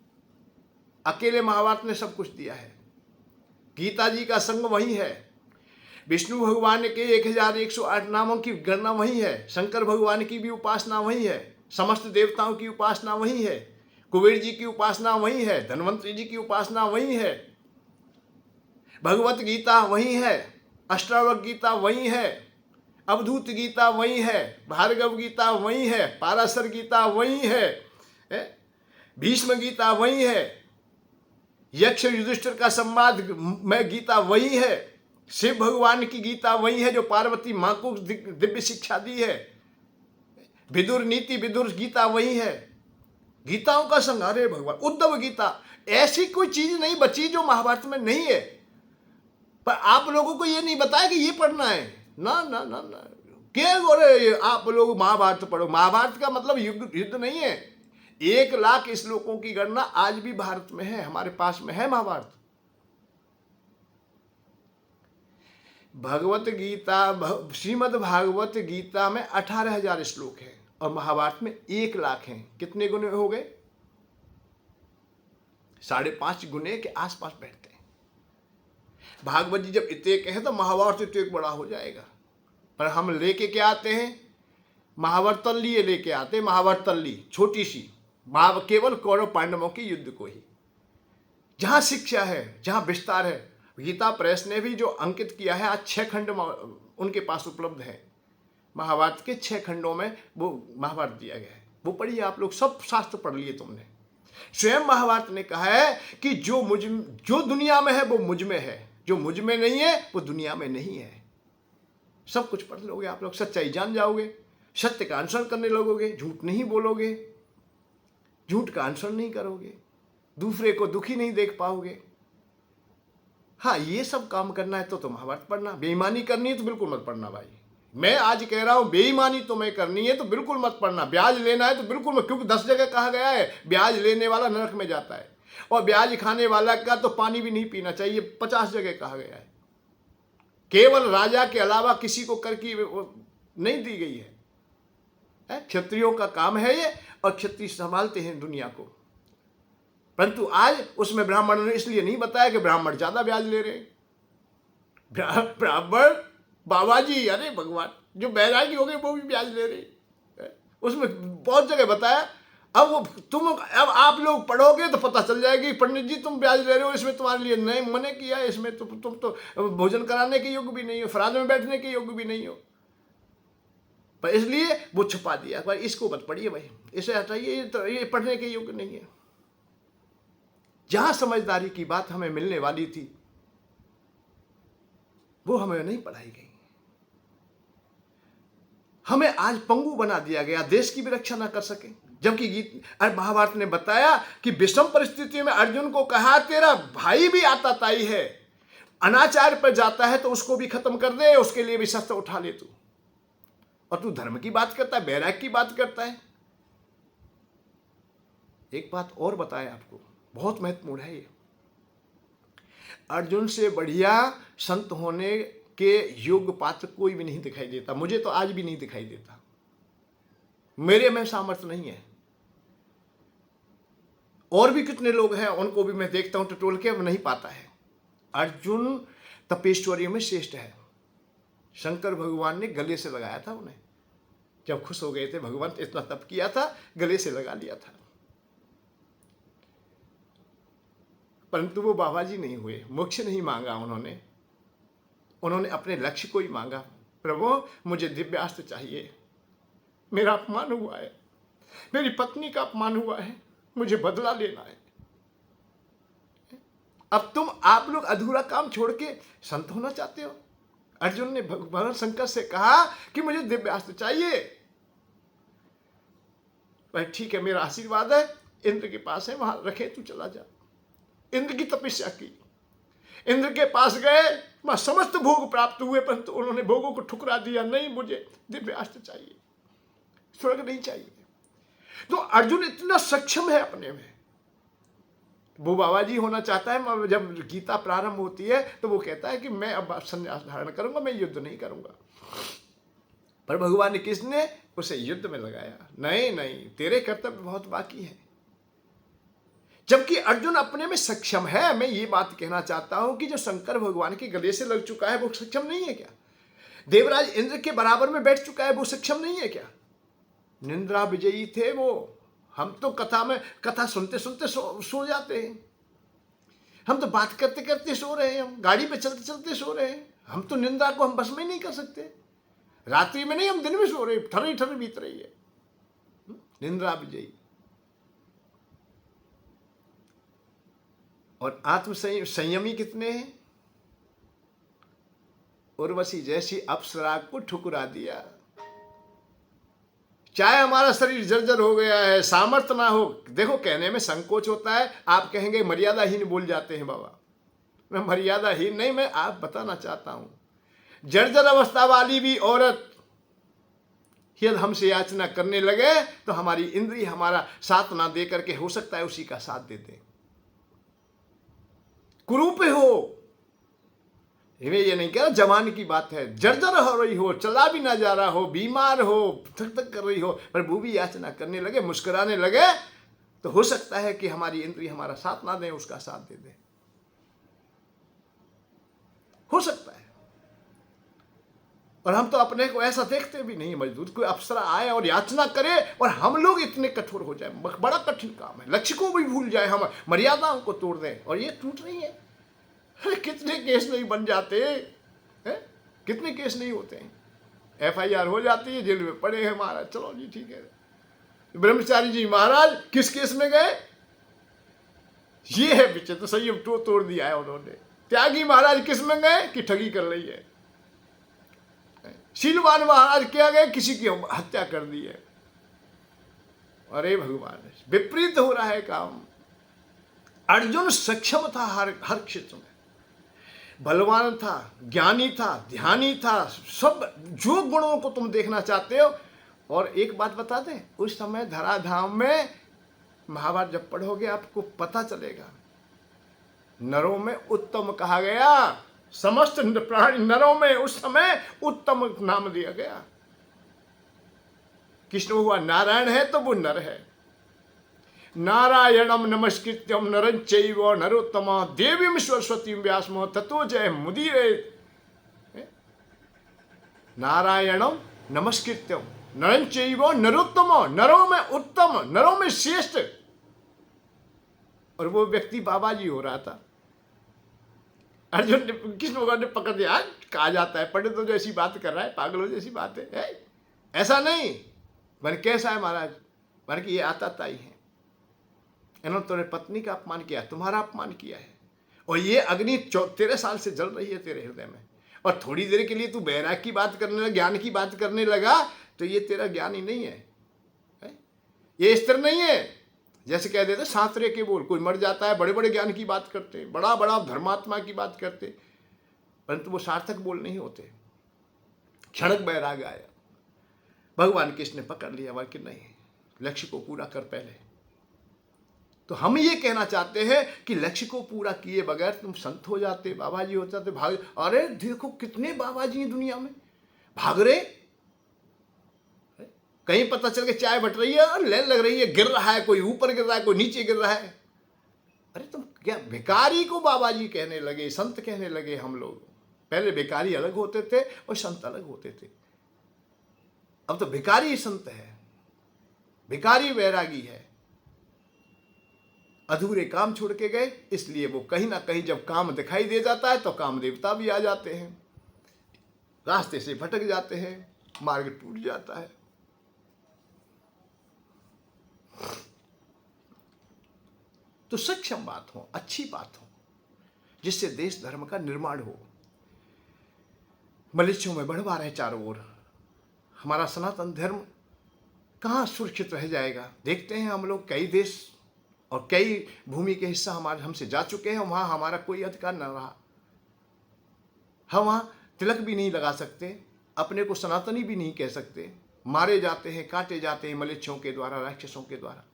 [SPEAKER 1] अकेले महाभारत ने सब कुछ दिया है। गीता जी का संग वही है, विष्णु भगवान के 1108 नामों की गणना वही है, शंकर भगवान की भी उपासना वही है, समस्त देवताओं की उपासना वही है, कुबेर जी की उपासना वही है, धन्वंतरी जी की उपासना वही है, भगवत गीता वही है, अष्टावक्र गीता वही है, अवधूत गीता वही है, भार्गव गीता वही है, पाराशर गीता वही है, भीष्म गीता वही है, यक्ष युधिष्ठिर का संवाद में गीता वही है, शिव भगवान की गीता वही है जो पार्वती मां को दिव्य शिक्षा दी है, विदुर नीति विदुर गीता वही है। गीताओं का संहार है भगवान। उद्धव गीता, ऐसी कोई चीज नहीं बची जो महाभारत में नहीं है। पर आप लोगों को ये नहीं बताया कि ये पढ़ना है। ना ना ना ना, क्या बोले आप लोग महाभारत पढ़ो। महाभारत का मतलब युद्ध नहीं है। 1,00,000 श्लोकों की गणना आज भी भारत में है, हमारे पास में है महाभारत। भगवत गीता, श्रीमद् भागवत गीता में 18,000 श्लोक है और महाभारत में 1,00,000 हैं। कितने गुने हो गए? 5.5 गुने के आसपास बैठते हैं। भागवत जी जब इतने के हैं तो महाभारत इतने बड़ा हो जाएगा। पर हम लेके क्या आते हैं? महाभारत तल्ली लेके आते हैं। महाभारत तल्ली छोटी सी, केवल कौरव पांडवों के युद्ध को ही, जहां शिक्षा है, जहां विस्तार है। गीता प्रेस ने भी जो अंकित किया है, आज 6 खंड उनके पास उपलब्ध है। महाभारत के 6 खंडों में वो महाभारत दिया गया है। वो पढ़िए आप लोग, सब शास्त्र पढ़ लिए तुमने। स्वयं महाभारत ने कहा है कि जो दुनिया में है वो मुझ में है, जो मुझ में नहीं है वो दुनिया में नहीं है। सब कुछ पढ़ लोगे आप लोग, सच्चाई जान जाओगे, सत्य का अनुसरण करने लगोगे, झूठ नहीं बोलोगे, झूठ का अनुसरण नहीं करोगे, दूसरे को दुखी नहीं देख पाओगे। हाँ, ये सब काम करना है तो महाभारत पढ़ना। बेईमानी करनी है तो बिल्कुल मत पढ़ना भाई। मैं आज कह रहा हूं, बेईमानी तुम्हें करनी है तो बिल्कुल मत पढ़ना। ब्याज लेना है तो बिल्कुल मत, क्योंकि 10 जगह कहा गया है ब्याज लेने वाला नरक में जाता है, और ब्याज खाने वाला का तो पानी भी नहीं पीना चाहिए, 50 जगह कहा गया है। केवल राजा के अलावा किसी को कर की नहीं दी गई है। क्षत्रियों का काम है ये, और क्षत्रिय संभालते हैं दुनिया को। परंतु आज उसमें ब्राह्मणों ने इसलिए नहीं बताया कि ब्राह्मण ज्यादा ब्याज ले रहे। ब्राह्मण बाबा जी, अरे भगवान, जो बैरागी हो गए वो भी ब्याज ले रहे। उसमें बहुत जगह बताया। अब आप लोग पढ़ोगे तो पता चल जाएगी, पंडित जी तुम ब्याज ले रहे हो, इसमें तुम्हारे लिए नहीं मने किया है, इसमें तुम तो भोजन कराने के योग्य भी नहीं हो, फराज में बैठने के योग्य भी नहीं हो। पर इसलिए वो छुपा दिया। पर इसको मत पढ़िए भाई, इसे हटाइए, ये पढ़ने के योग्य नहीं है। जहां समझदारी की बात हमें मिलने वाली थी वो हमें नहीं पढ़ाई गई। हमें आज पंगु बना दिया गया, देश की भी रक्षा ना कर सके। जबकि महाभारत ने बताया कि विषम परिस्थितियों में अर्जुन को कहा, तेरा भाई भी आताताई है, अनाचार पर जाता है तो उसको भी खत्म कर दे, उसके लिए भी शस्त्र उठा ले तू। और तू धर्म की बात करता है, बैराग की बात करता है। एक बात और बताया आपको, बहुत महत्वपूर्ण है ये। अर्जुन से बढ़िया संत होने के योग्य पात्र कोई भी नहीं दिखाई देता। मुझे तो आज भी नहीं दिखाई देता। मेरे में सामर्थ्य नहीं है। और भी कितने लोग हैं, उनको भी मैं देखता हूं टटोल के, नहीं पाता है। अर्जुन तपेश्वरियों में श्रेष्ठ है। शंकर भगवान ने गले से लगाया था उन्हें, जब खुश हो गए थे भगवान, इतना तप किया था, गले से लगा लिया था। परंतु वो बाबा जी नहीं हुए, मोक्ष नहीं मांगा उन्होंने अपने लक्ष्य को ही मांगा। प्रभु मुझे दिव्यास्त्र चाहिए, मेरा अपमान हुआ है, मेरी पत्नी का अपमान हुआ है, मुझे बदला लेना है। अब तुम आप लोग अधूरा काम छोड़ के संत होना चाहते हो। अर्जुन ने भगवान शंकर से कहा कि मुझे दिव्यास्त्र चाहिए। भाई ठीक है, मेरा आशीर्वाद है, इंद्र के पास है, वहां रखे, तू चला जा। इंद्र की तपस्या की, इंद्र के पास गए, वहां समस्त भोग प्राप्त हुए, परंतु उन्होंने भोगों को ठुकरा दिया। नहीं, मुझे दिव्यास्त्र चाहिए, स्वर्ग नहीं चाहिए। तो अर्जुन इतना सक्षम है अपने में, वो बाबा जी होना चाहता है। जब गीता प्रारंभ होती है तो वो कहता है कि मैं अब संन्यास धारण करूंगा, मैं युद्ध नहीं करूंगा। पर भगवान ने किसने उसे युद्ध में लगाया? नहीं नहीं, तेरे कर्तव्य बहुत बाकी है। जबकि अर्जुन अपने में सक्षम है। मैं ये बात कहना चाहता हूं कि जो शंकर भगवान के गले से लग चुका है वो सक्षम नहीं है क्या? देवराज इंद्र के बराबर में बैठ चुका है, वो सक्षम नहीं है क्या? निंद्रा विजयी थे वो। हम तो कथा सुनते सुनते सो जाते हैं। हम तो बात करते करते सो रहे हैं, हम गाड़ी पे चलते चलते सो रहे हैं। हम तो निंदा को हम बस में नहीं कर सकते। रात्रि में नहीं, हम दिन में सो रहे, ठर्री ठर्री बीत रही है। निंद्रा विजयी। और आत्म संयमी कितने हैं? उर्वशी जैसी अप्सरा को ठुकरा दिया। चाहे हमारा शरीर जर्जर हो गया है, सामर्थ्य ना हो, देखो कहने में संकोच होता है। आप कहेंगे मर्यादाहीन बोल जाते हैं बाबा। मैं मर्यादाहीन नहीं, मैं आप बताना चाहता हूं जर्जर अवस्था वाली भी औरत यदि हमसे याचना करने लगे तो हमारी इंद्रिय हमारा साथ ना दे करके हो सकता है उसी का साथ दे दे। कुरूप हो, ये नहीं कह रहा, जवान की बात है, जर्जर हो रही हो, चला भी ना जा रहा हो, बीमार हो, थक थक कर रही हो, पर वो भी याचना करने लगे, मुस्कुराने लगे, तो हो सकता है कि हमारी इंद्रिय हमारा साथ ना दे, उसका साथ दे दे। हो सकता है। और हम तो अपने को ऐसा देखते भी नहीं। मजदूर कोई अप्सरा आए और याचना करे और हम लोग इतने कठोर हो जाए, बड़ा कठिन काम है। लक्ष्य को भी भूल जाए, हम मर्यादाओं को तोड़ दें, और ये टूट रही है। कितने केस नहीं बन जाते हैं, कितने केस नहीं होते हैं। FIR हो जाती है, जेल में पड़े हैं महाराज, चलो जी ठीक है। ब्रह्मचारी जी महाराज किस केस में गए? ये है पीछे तो संयम तो तोड़ दिया है उन्होंने। त्यागी महाराज किस में गए? कि ठगी कर रही है। शीलवान महाराज क्या गए? किसी की हत्या कर दी है। अरे भगवान, विपरीत हो रहा है काम। अर्जुन सक्षम था हर क्षेत्र में, बलवान था, ज्ञानी था, ध्यानी था, सब जो गुणों को तुम देखना चाहते हो। और एक बात बता दें, उस समय धराधाम में महाभारत जब पढ़ोगे आपको पता चलेगा, नरों में उत्तम कहा गया। समस्त प्राणी नरों में उस समय उत्तम नाम दिया गया। कृष्ण हुआ नारायण है तो वो नर है। नारायणम नमस्कृत्यम नरं चैव नरोत्तमा देवीं सरस्वतीं व्यासं ततो जय मुदीरे। नारायणम नमस्कृत्यम नरं चैव नरोत्तमा, नरों में उत्तम, नरों में श्रेष्ठ। और वो व्यक्ति बाबा जी हो रहा था। अर्जुन ने, कृष्ण भगवान ने पकड़ दिया। कहा जाता है पंडितों जैसी बात कर रहा है, पागलों जैसी बात है। ऐसा नहीं, मन कैसा है महाराज? मन की ये आताताई है। इन्होंने तुम्हारे पत्नी का अपमान किया, तुम्हारा अपमान किया है, और ये अग्नि 13 साल से जल रही है तेरे हृदय में। और थोड़ी देर के लिए तू बैराग की बात करने लगा, ज्ञान की बात करने लगा, तो ये तेरा ज्ञान ही नहीं है। ये स्थिर नहीं है। जैसे कह देते शास्त्रे के बोल, कोई मर जाता है, बड़े बड़े ज्ञान की बात करते, बड़ा बड़ा धर्मात्मा की बात करते, परंतु वो सार्थक बोल नहीं होते। क्षणिक बैराग आया, भगवान कृष्ण ने पकड़ लिया, बोल कि नहीं, लक्ष्य को पूरा कर पहले। तो हम ये कहना चाहते हैं कि लक्ष्य को पूरा किए बगैर तुम संत हो जाते, बाबा जी हो जाते, भाग। अरे देखो कितने बाबा जी हैं दुनिया में, भाग रहे। कहीं पता चल के चाय बट रही है और लेन लग रही है, गिर रहा है, कोई ऊपर गिर रहा है, कोई नीचे गिर रहा है। अरे तुम क्या भिखारी को बाबा जी कहने लगे, संत कहने लगे हम लोग। पहले भिखारी अलग होते थे और संत अलग होते थे। अब तो भिखारी संत है, भिखारी वैरागी है। अधूरे काम छोड़ के गए, इसलिए वो कहीं ना कहीं जब काम दिखाई दे जाता है तो काम देवता भी आ जाते हैं, रास्ते से भटक जाते हैं, मार्ग टूट जाता है। तो सक्षम बात हो, अच्छी बात हो, जिससे देश धर्म का निर्माण हो। मलेच्छों में बढ़वा रहे चारों ओर, हमारा सनातन धर्म कहाँ सुरक्षित रह जाएगा। देखते हैं हम लोग कई देश और कई भूमि के हिस्सा हमारे हमसे जा चुके हैं, वहाँ हमारा कोई अधिकार न रहा। हम वहाँ तिलक भी नहीं लगा सकते, अपने को सनातनी भी नहीं कह सकते, मारे जाते हैं, काटे जाते हैं मलेच्छों के द्वारा, राक्षसों के द्वारा।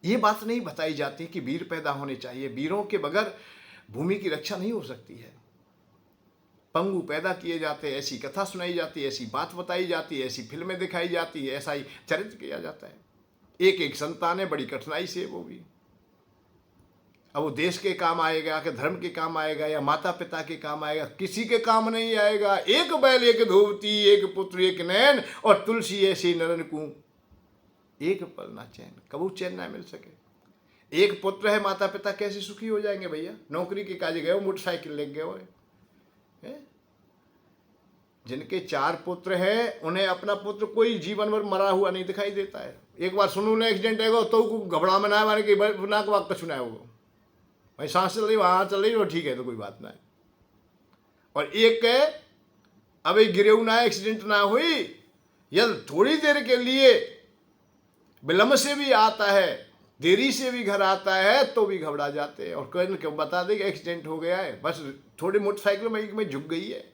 [SPEAKER 1] ये बात नहीं बताई जाती कि वीर पैदा होने चाहिए। वीरों के बगैर भूमि की रक्षा नहीं हो सकती है। पंगु पैदा किए जाते हैं, ऐसी कथा सुनाई जाती है, ऐसी बात बताई जाती है, ऐसी फिल्में दिखाई जाती है, ऐसा ही चरित्र किया जाता है। एक एक संतान है, बड़ी कठिनाई से वो भी। अब वो देश के काम आएगा कि धर्म के काम आएगा या माता पिता के काम आएगा? किसी के काम नहीं आएगा। एक बैल एक धोवती, एक पुत्र एक नैन, और तुलसी ऐसी नरन को एक पल ना चैन, कबू चैन ना मिल सके। एक पुत्र है, माता पिता कैसे सुखी हो जाएंगे भैया? नौकरी के काज गए हो, मोटरसाइकिल ले गए हो। जिनके 4 पुत्र हैं, उन्हें अपना पुत्र कोई जीवन भर मरा हुआ नहीं दिखाई देता है। एक बार सुनू ने एक्सीडेंट है तो घबरा में ना मारे कि ना को वक्त सुना होगा भाई, सांस चल रही वहां चल रही, वो ठीक है तो कोई बात ना है। और एक है अभी गिरे ना, एक्सीडेंट ना हुई, यदि थोड़ी देर के लिए विलंब से भी आता है, देरी से भी घर आता है, तो भी घबरा जाते हैं और कहीं क्यों बता दे कि एक्सीडेंट हो गया है, बस थोड़ी मोटरसाइकिल में झुक गई है,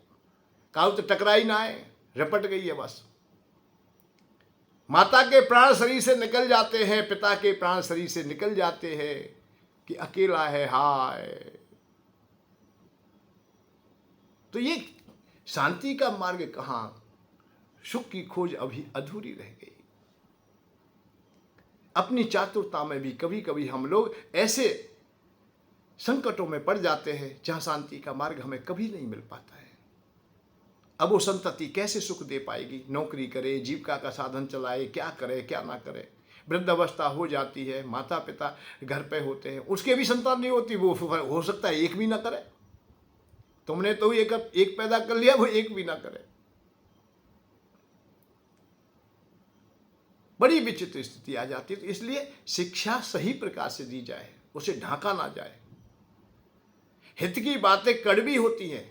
[SPEAKER 1] काऊ तो टकराई ना है, रपट गई है बस। माता के प्राण शरीर से निकल जाते हैं, पिता के प्राण शरीर से निकल जाते हैं कि अकेला है हाय। तो ये शांति का मार्ग कहाँ? सुख की खोज अभी अधूरी रह गई। अपनी चातुरता में भी कभी कभी हम लोग ऐसे संकटों में पड़ जाते हैं जहां शांति का मार्ग हमें कभी नहीं मिल पाता है। अब वो संतति कैसे सुख दे पाएगी? नौकरी करे, जीविका का साधन चलाए, क्या करे क्या ना करे। वृद्धावस्था हो जाती है, माता पिता घर पे होते हैं, उसके भी संतान नहीं होती, वो हो सकता है एक भी ना करे। तुमने तो एक पैदा कर लिया, वो एक भी ना करे। बड़ी विचित्र स्थिति आ जाती है। तो इसलिए शिक्षा सही प्रकार से दी जाए, उसे ढांका ना जाए। हित की बातें कड़वी होती हैं,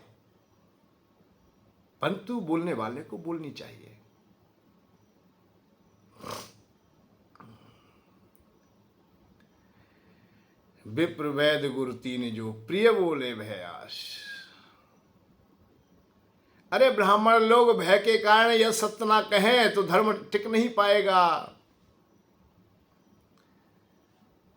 [SPEAKER 1] परंतु बोलने वाले को बोलनी चाहिए। विप्र वैद गुरु तीन जो प्रिय बोले भयास। अरे ब्राह्मण लोग भय के कारण यह सत्य ना कहें तो धर्म टिक नहीं पाएगा।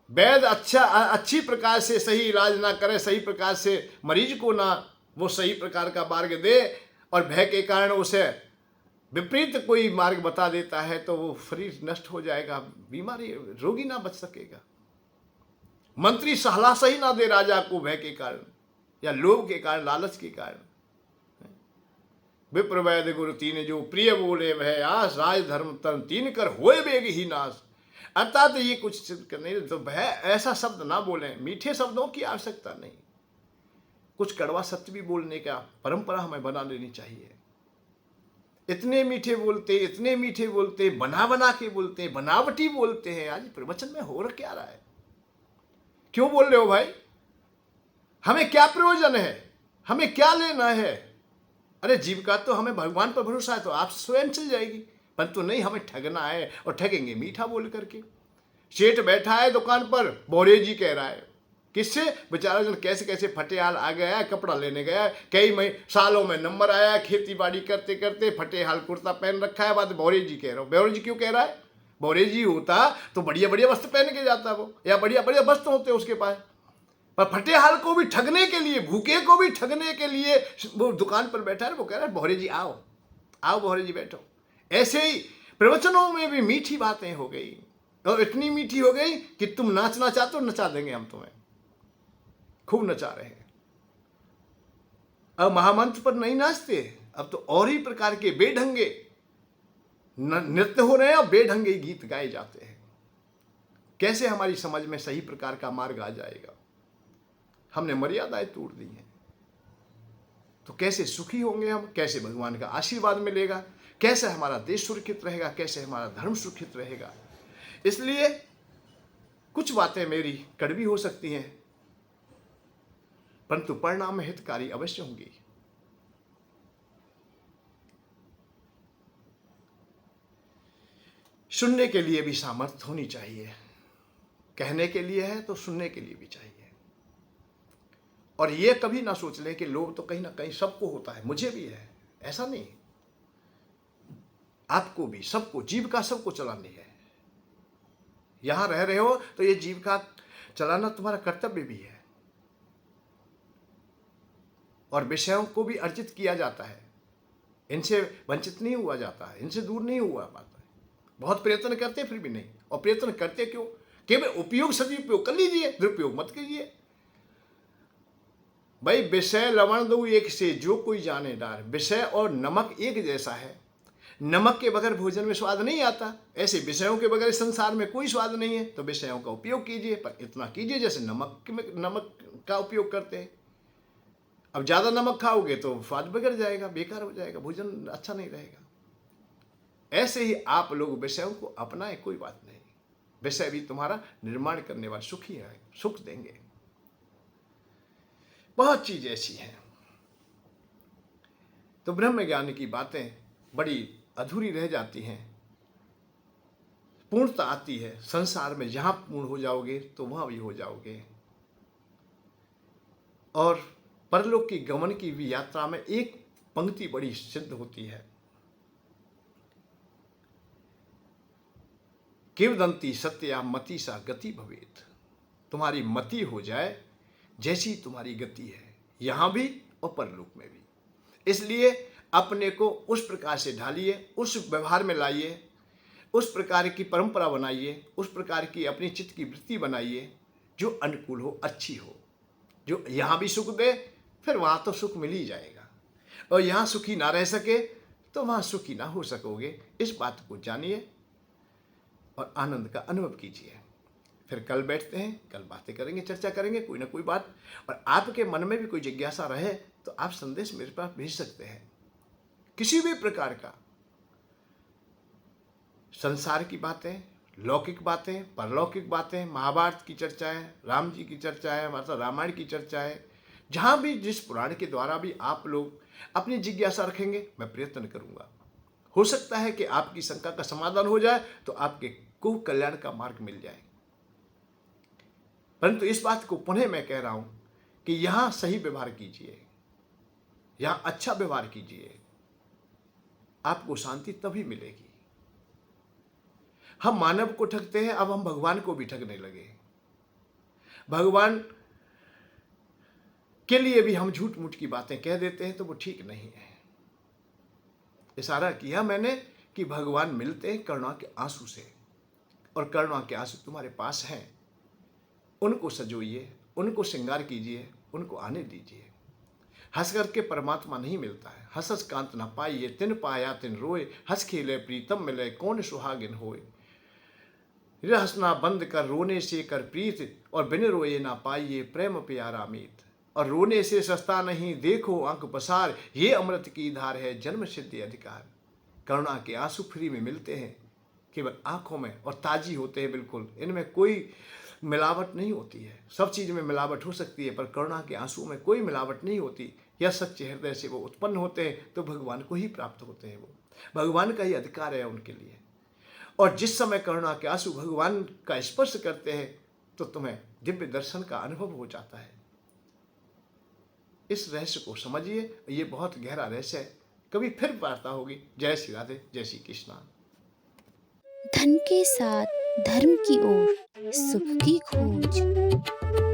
[SPEAKER 1] वैद अच्छी प्रकार से सही इलाज ना करे, सही प्रकार से मरीज को ना वो सही प्रकार का मार्ग दे, और भय के कारण उसे विपरीत कोई मार्ग बता देता है, तो वो शरीर नष्ट हो जाएगा, बीमारी रोगी ना बच सकेगा। मंत्री सलाह सही ना दे राजा को भय के कारण या लोभ के कारण, लालच के कारण। विप्र वैद गुरु तीन जो प्रिय बोले भय आस, राज धर्म तन तीन कर होए बेग ही नाश। अर्थात ये कुछ नहीं तो भय ऐसा शब्द ना बोलें, मीठे शब्दों की आवश्यकता नहीं, कुछ कड़वा सत्य भी बोलने का परंपरा हमें बना लेनी चाहिए। इतने मीठे बोलते, बना बना के बोलते, बनावटी बोलते हैं। आज प्रवचन में हो क्या रहा है? क्यों बोल रहे हो भाई? हमें क्या प्रयोजन है? हमें क्या लेना है? अरे जीविका तो हमें भगवान पर भरोसा है तो आप स्वयं चल जाएगी, परंतु नहीं, हमें ठगना है और ठगेंगे मीठा बोल करके। सेठ बैठा है दुकान पर, बोरे जी कह रहा है, किससे? बेचारा जन कैसे कैसे फटेहाल आ गया है, कपड़ा लेने गया है, कई सालों में नंबर आया, खेती बाड़ी करते करते फटेहाल कुर्ता पहन रखा है, बात बोरे जी कह रहा हूँ। बोरे जी क्यों कह रहा है? बोरे जी होता तो बढ़िया बढ़िया वस्त्र पहन के जाता वो, या बढ़िया बढ़िया वस्त्र होते उसके पास, पर फटेहाल को भी ठगने के लिए, भूखे को भी ठगने के लिए वो दुकान पर बैठा है। वो कह रहा है बोरे जी आओ आओ, बोरे जी बैठो। ऐसे ही प्रवचनों में भी मीठी बातें हो गई, और इतनी मीठी हो गई कि तुम नाचना चाहते हो नचा देंगे हम तुम्हें। खूब नचा रहे हैं। अब महामंत्र पर नहीं नाचते, अब तो और ही प्रकार के बेढंगे नृत्य हो रहे हैं और बेढंगे गीत गाए जाते हैं। कैसे हमारी समझ में सही प्रकार का मार्ग आ जाएगा? हमने मर्यादाएं तोड़ दी हैं, तो कैसे सुखी होंगे हम? कैसे भगवान का आशीर्वाद मिलेगा? कैसे हमारा देश सुरक्षित रहेगा? कैसे हमारा धर्म सुरक्षित रहेगा? इसलिए कुछ बातें मेरी कड़वी हो सकती हैं, परंतु परिणाम में हितकारी अवश्य होंगी। सुनने के लिए भी सामर्थ्य होनी चाहिए। कहने के लिए है तो सुनने के लिए भी चाहिए। और ये कभी ना सोच लें कि लोभ तो कहीं ना कहीं सबको होता है, मुझे भी है, ऐसा नहीं। आपको भी, सबको, जीविका सबको चलानी है। यहां रह रहे हो तो ये जीविका चलाना तुम्हारा कर्तव्य भी है। और विषयों को भी अर्जित किया जाता है, इनसे वंचित नहीं हुआ जाता है, इनसे दूर नहीं हुआ पाता है। बहुत प्रयत्न करते फिर भी नहीं। और प्रयत्न करते क्यों? केवल उपयोग सदुपयोग कर लीजिए, दुरुपयोग मत कीजिए। भाई विषय लवण दो एक से जो कोई जाने डार। विषय और नमक एक जैसा है। नमक के बगैर भोजन में स्वाद नहीं आता, ऐसे विषयों के बगैर संसार में कोई स्वाद नहीं है। तो विषयों का उपयोग कीजिए, पर इतना कीजिए जैसे नमक का उपयोग करते हैं। अब ज़्यादा नमक खाओगे तो स्वाद बिगड़ जाएगा, बेकार हो जाएगा, भोजन अच्छा नहीं रहेगा। ऐसे ही आप लोग विषयों को अपनाएं, कोई बात नहीं। विषय भी तुम्हारा निर्माण करने वाले सुख ही है, सुख देंगे। बहुत चीज ऐसी हैं। तो ब्रह्म ज्ञान की बातें बड़ी अधूरी रह जाती हैं। पूर्णता आती है संसार में। जहां पूर्ण हो जाओगे तो वहां भी हो जाओगे। और परलोक की गमन की भी यात्रा में एक पंक्ति बड़ी सिद्ध होती है। किंवदंती सत्या मति सा गति भवेत। तुम्हारी मति हो जाए जैसी तुम्हारी गति है, यहां भी और परलोक में भी। इसलिए अपने को उस प्रकार से ढालिए, उस व्यवहार में लाइए, उस प्रकार की परंपरा बनाइए, उस प्रकार की अपनी चित्त की वृत्ति बनाइए जो अनुकूल हो, अच्छी हो, जो यहां भी सुख दे, फिर वहां तो सुख मिल ही जाएगा। और यहां सुखी ना रह सके तो वहां सुखी ना हो सकोगे। इस बात को जानिए और आनंद का अनुभव कीजिए। फिर कल बैठते हैं, कल बातें करेंगे, चर्चा करेंगे कोई ना कोई बात। और आपके मन में भी कोई जिज्ञासा रहे तो आप संदेश मेरे पास भेज सकते हैं, किसी भी प्रकार का। संसार की बातें, लौकिक बातें, परलौकिक बातें, महाभारत की चर्चाएं, राम जी की चर्चाएं, मतलब रामायण की चर्चाएं, जहां भी जिस पुराण के द्वारा भी आप लोग अपनी जिज्ञासा रखेंगे, मैं प्रयत्न करूंगा। हो सकता है कि आपकी शंका का समाधान हो जाए तो आपके को कल्याण का मार्ग मिल जाए। परंतु इस बात को पुनः मैं कह रहा हूं कि यहां सही व्यवहार कीजिए, यहां अच्छा व्यवहार कीजिए, आपको शांति तभी मिलेगी। हम मानव को ठगते हैं, अब हम भगवान को भी ठगने लगे। भगवान के लिए भी हम झूठ मूठ की बातें कह देते हैं, तो वो ठीक नहीं है। इशारा किया मैंने कि भगवान मिलते हैं करुणा के आंसू से, और करुणा के आंसू तुम्हारे पास हैं। उनको सजोइए, उनको श्रृंगार कीजिए, उनको आने दीजिए। हंस करके परमात्मा नहीं मिलता है। हंस हंस कांत न पाइए, तिन पाया तिन रोए, हंस खेले प्रीतम मिले, कौन सुहागिन होए। हंसना बंद कर रोने से कर प्रीत, और बिन रोए ना पाइए प्रेम प्यारा मीत। और रोने से सस्ता नहीं देखो आंख पसार, ये अमृत की धार है जन्म सिद्धि अधिकार। करुणा के आंसू फ्री में मिलते हैं, केवल आंखों में, और ताजी होते हैं बिल्कुल। इनमें कोई मिलावट नहीं होती है। सब चीज़ में मिलावट हो सकती है, पर करुणा के आंसू में कोई मिलावट नहीं होती। यह सच्चे हृदय से वो उत्पन्न होते हैं तो भगवान को ही प्राप्त होते हैं। वो भगवान का ही अधिकार है उनके लिए। और जिस समय करुणा के आंसू भगवान का स्पर्श करते हैं तो तुम्हें दिव्य दर्शन का अनुभव हो जाता है। इस रहस्य को समझिए, ये बहुत गहरा रहस्य है। कभी फिर वार्ता होगी। जय श्री राधे, जय श्री कृष्णा।
[SPEAKER 2] धन के साथ धर्म की ओर, सुख की खोज।